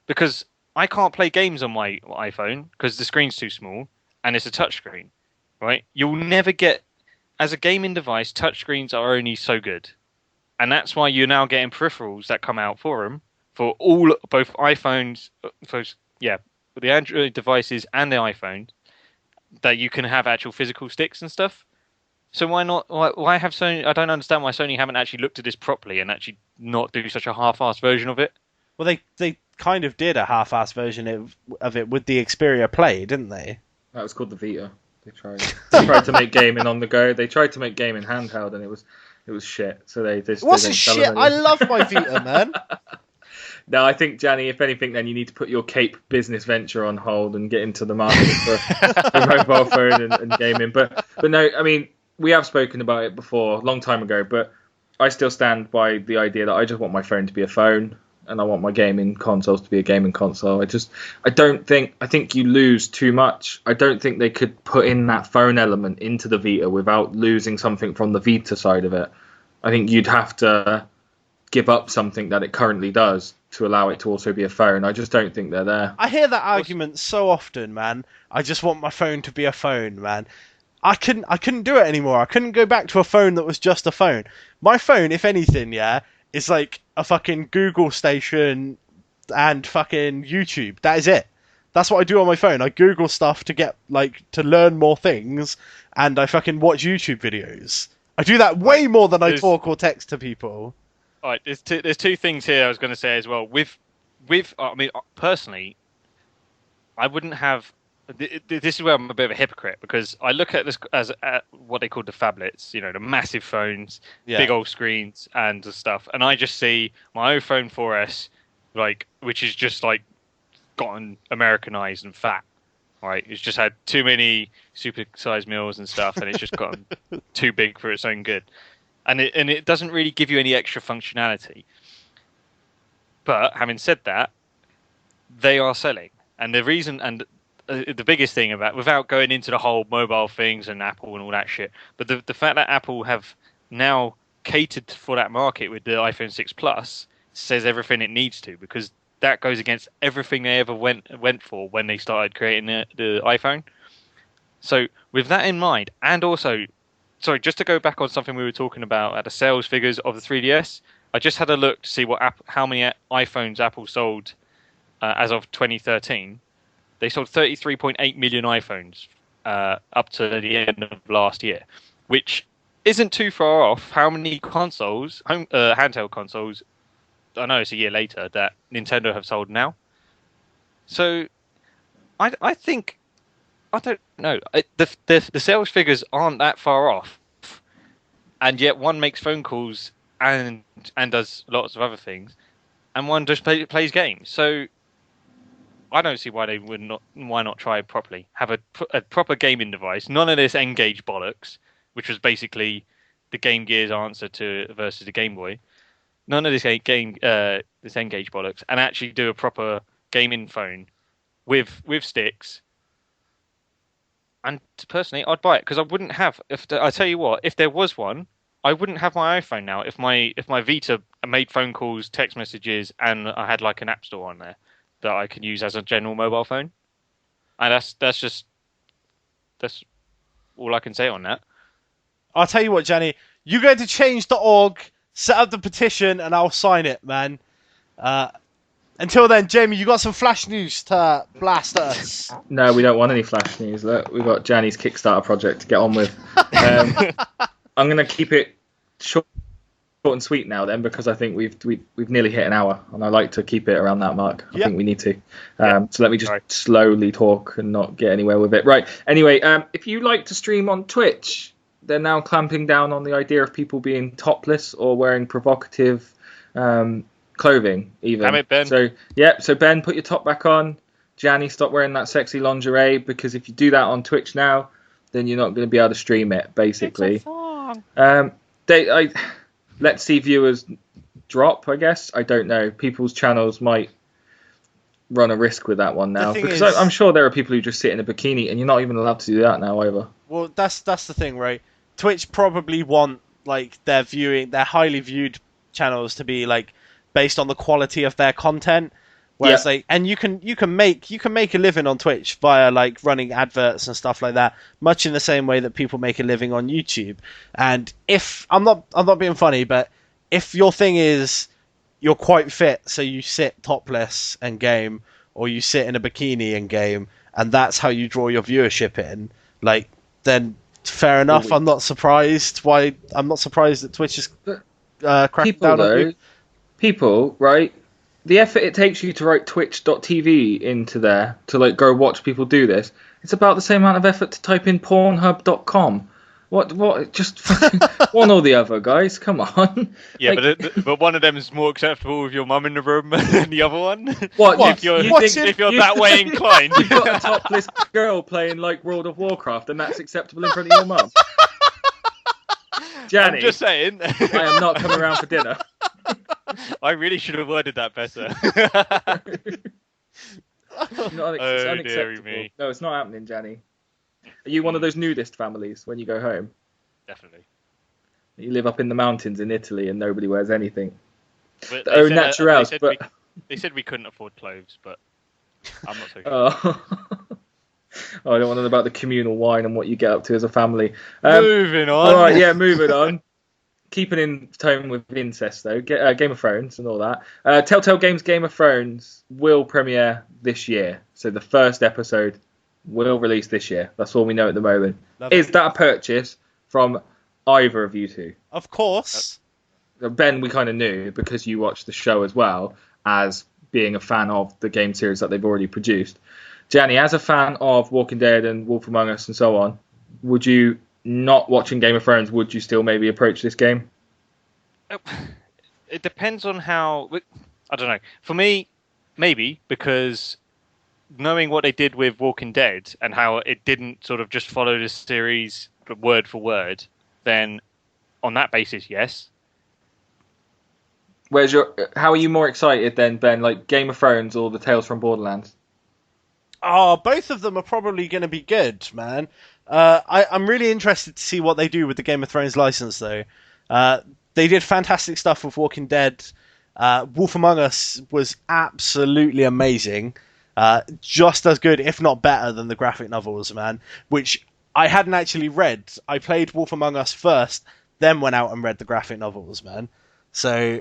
because I can't play games on my iPhone because the screen's too small and it's a touchscreen, right? You'll never get, as a gaming device, touchscreens are only so good, and that's why you're now getting peripherals that come out for them for both iPhones, for the Android devices and the iPhone, that you can have actual physical sticks and stuff. So why not? Why have Sony? I don't understand why Sony haven't actually looked at this properly and actually not do such a half-assed version of it. Well, they kind of did a half-assed version of it with the Xperia Play, didn't they? That was called the Vita. They tried to make gaming on the go. They tried to make gaming handheld, and it was shit. So they just What's they a didn't sell shit? them I anymore. love my Vita, man. No, I think, Gianni, if anything, then you need to put your Cape business venture on hold and get into the market for a mobile phone and gaming. But no, I mean, we have spoken about it before, a long time ago, but I still stand by the idea that I just want my phone to be a phone, and I want my gaming consoles to be a gaming console. I think you lose too much. I don't think they could put in that phone element into the Vita without losing something from the Vita side of it. I think you'd have to give up something that it currently does to allow it to also be a phone. I just don't think they're there. I hear that argument so often, man. I just want my phone to be a phone, man. I couldn't do it anymore. I couldn't go back to a phone that was just a phone. My phone, if anything, yeah, is like a fucking Google station and fucking YouTube. That is it. That's what I do on my phone. I Google stuff to learn more things, and I fucking watch YouTube videos. I do that way more than I talk or text to people. All right, there's two things here I was going to say as well. I mean, personally, I wouldn't have this is where I'm a bit of a hypocrite, because I look at this as what they call the phablets, the massive phones, Yeah. big old screens and stuff, and I just see my iPhone 4S, which is just gotten Americanized and fat. Right, it's just had too many supersized meals and stuff, and it's just gotten too big for its own good, and it doesn't really give you any extra functionality. But having said that, they are selling, and the reason and the biggest thing about, without going into the whole mobile things and Apple and all that shit, but the fact that Apple have now catered for that market with the iPhone 6 Plus says everything it needs to, because that goes against everything they ever went for when they started creating the iPhone. So with that in mind, and also, sorry, just to go back on something we were talking about at the sales figures of the 3DS, I just had a look to see how many iPhones Apple sold as of 2013. They sold 33.8 million iPhones up to the end of last year, which isn't too far off how many handheld consoles, I know it's a year later, that Nintendo have sold now. So I think, I don't know, the sales figures aren't that far off, and yet one makes phone calls and does lots of other things, and one just plays games. So I don't see why why not try it properly. Have a proper gaming device. None of this N-Gage bollocks, which was basically the Game Gear's answer versus the Game Boy. None of this this N-Gage bollocks, and actually do a proper gaming phone with sticks. And personally, I'd buy it, because I wouldn't have. I tell you what, if there was one, I wouldn't have my iPhone now. If my Vita made phone calls, text messages, and I had an app store on there that I can use as a general mobile phone, and that's all I can say on that. I'll tell you what, Jenny, you go to change.org, set up the petition, and I'll sign it, man. Until then, Jamie, you got some flash news to blast us? No, we don't want any flash news. Look, we've got Gianni's Kickstarter project to get on with. I'm going to keep it short and sweet now, then, because I think we've nearly hit an hour, and I like to keep it around that mark. I think we need to. So let me just slowly talk and not get anywhere with it. Right. Anyway, if you like to stream on Twitch, they're now clamping down on the idea of people being topless or wearing provocative clothing, even. Damn it, Ben. So Ben, put your top back on. Gianni, stop wearing that sexy lingerie, because if you do that on Twitch now, then you're not going to be able to stream it, basically. It's a song. Let's see viewers drop, I guess. I don't know. People's channels might run a risk with that one now, because I'm sure there are people who just sit in a bikini, and you're not even allowed to do that now either. Well, that's the thing, right? Twitch probably want their highly viewed channels to be based on the quality of their content, whereas and you can make a living on Twitch via running adverts and stuff like that, much in the same way that people make a living on YouTube. And if I'm not being funny, but if your thing is you're quite fit, so you sit topless and game, or you sit in a bikini and game, and that's how you draw your viewership in, then fair enough. I'm not surprised that Twitch is cracking down on you. People, right? The effort it takes you to write twitch.tv into there to go watch people do this, it's about the same amount of effort to type in pornhub.com. What? Just one or the other, guys. Come on. Yeah, but one of them is more acceptable with your mum in the room than the other one. What? If you're that way inclined, you've got a topless girl playing World of Warcraft, and that's acceptable in front of your mum. Gianni, I'm just saying. I am not coming around for dinner. I really should have worded that better. It's unacceptable. Me. No, it's not happening, Gianni. Are you one of those nudist families when you go home? Definitely. You live up in the mountains in Italy and nobody wears anything. But they said we couldn't afford clothes, but I'm not so sure. I don't want to know about the communal wine and what you get up to as a family. Moving on. All right, moving on. Keeping in tone with incest, though, Game of Thrones and all that. Telltale Games Game of Thrones will premiere this year. So the first episode will release this year. That's all we know at the moment. Lovely. Is that a purchase from either of you two? Of course. Ben, we kind of knew, because you watched the show as well as being a fan of the game series that they've already produced. Gianni, as a fan of Walking Dead and Wolf Among Us and so on, would you, not watching Game of Thrones, would you still maybe approach this game? It depends on how. I don't know. For me, maybe, because knowing what they did with Walking Dead and how it didn't sort of just follow the series word for word, then on that basis, yes. How are you more excited then, Ben? Like Game of Thrones or the Tales from Borderlands? Oh, both of them are probably going to be good, man. I'm really interested to see what they do with the Game of Thrones license, though. They did fantastic stuff with Walking Dead. Wolf Among Us was absolutely amazing. Just as good, if not better, than the graphic novels, man. Which I hadn't actually read. I played Wolf Among Us first, then went out and read the graphic novels, man. So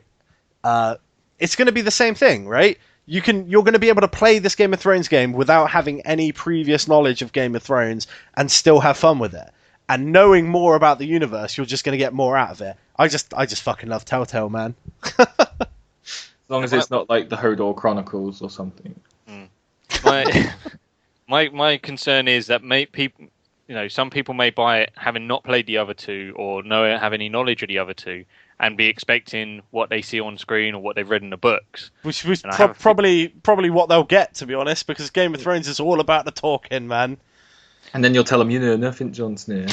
it's going to be the same thing, right? You're going to be able to play this Game of Thrones game without having any previous knowledge of Game of Thrones and still have fun with it. And knowing more about the universe, you're just going to get more out of it. I just fucking love Telltale, man. As long as it's not like the Hodor Chronicles or something. My concern is that people, some people may buy it having not played the other two or have any knowledge of the other two, and be expecting what they see on screen or what they've read in the books. Which was probably what they'll get, to be honest, because Game of Thrones is all about the talking, man. And then you'll tell them, nothing Jon Snow.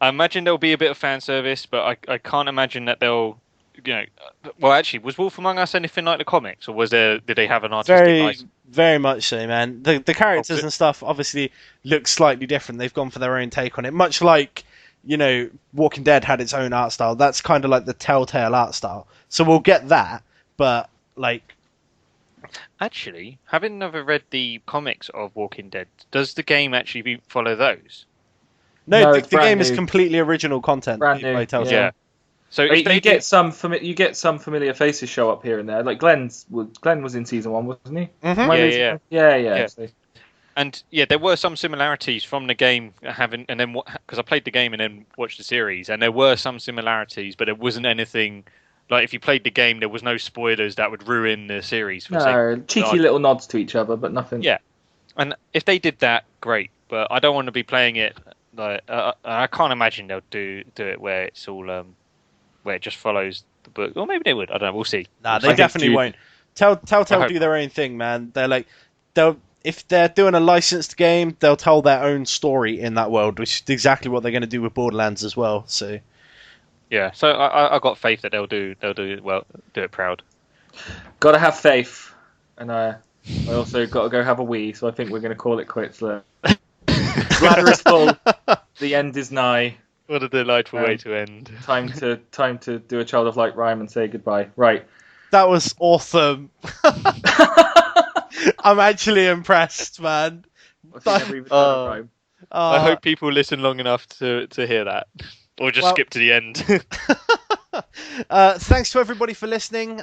I imagine there'll be a bit of fan service, but I can't imagine that they'll, well, actually, was Wolf Among Us anything like the comics, or did they have an artistic license? Very much so, man. The characters and stuff obviously look slightly different. They've gone for their own take on it, much like, Walking Dead had its own art style. That's kind of like the Telltale art style. So we'll get that, but like... Actually, having never read the comics of Walking Dead, does the game actually follow those? No, the game is completely original content. Brand new, Telltale. Yeah. So you get some familiar faces show up here and there. Like Glenn was in season 1, wasn't he? Mm-hmm. Yeah. So. And there were some similarities from the game because I played the game and then watched the series, and there were some similarities, but there wasn't anything like if you played the game, there was no spoilers that would ruin the series. Cheeky little nods to each other, but nothing. Yeah, and if they did that, great. But I don't want to be playing it. Like I can't imagine they'll do it where it's all where it just follows the book, or maybe they would. I don't know. We'll see. Nah, they definitely won't. Telltale do their own thing, man. If they're doing a licensed game, they'll tell their own story in that world, which is exactly what they're going to do with Borderlands as well. So, yeah. So I got faith that they'll do it well, do it proud. Got to have faith, and I also got to go have a wee. So I think we're going to call it quits. Look, bladder is full. The end is nigh. What a delightful way to end. Time to do a Child of Light rhyme and say goodbye. Right. That was awesome. I'm actually impressed, man. I hope people listen long enough to hear that. Or just skip to the end. Thanks to everybody for listening.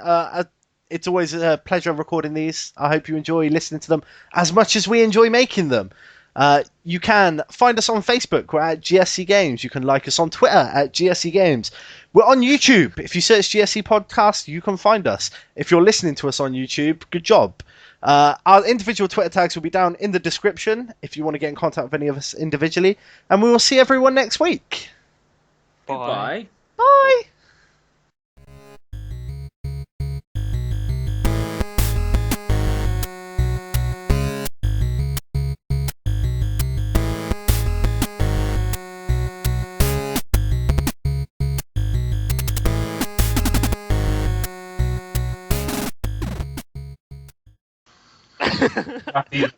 It's always a pleasure recording these. I hope you enjoy listening to them as much as we enjoy making them. You can find us on Facebook. We're at GSC Games. You can like us on Twitter at GSC Games. We're on YouTube. If you search GSC Podcast, you can find us. If you're listening to us on YouTube, good job. Our individual Twitter tags will be down in the description if you want to get in contact with any of us individually. And we will see everyone next week. Bye. Bye.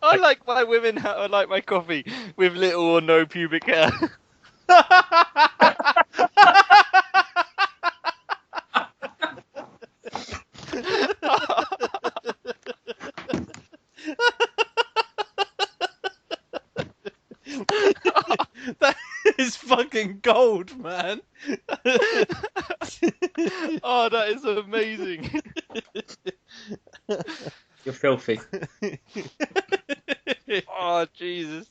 I like my women. I like my coffee with little or no pubic hair. That is fucking gold, man. Oh, that is amazing. You're filthy. Oh, Jesus.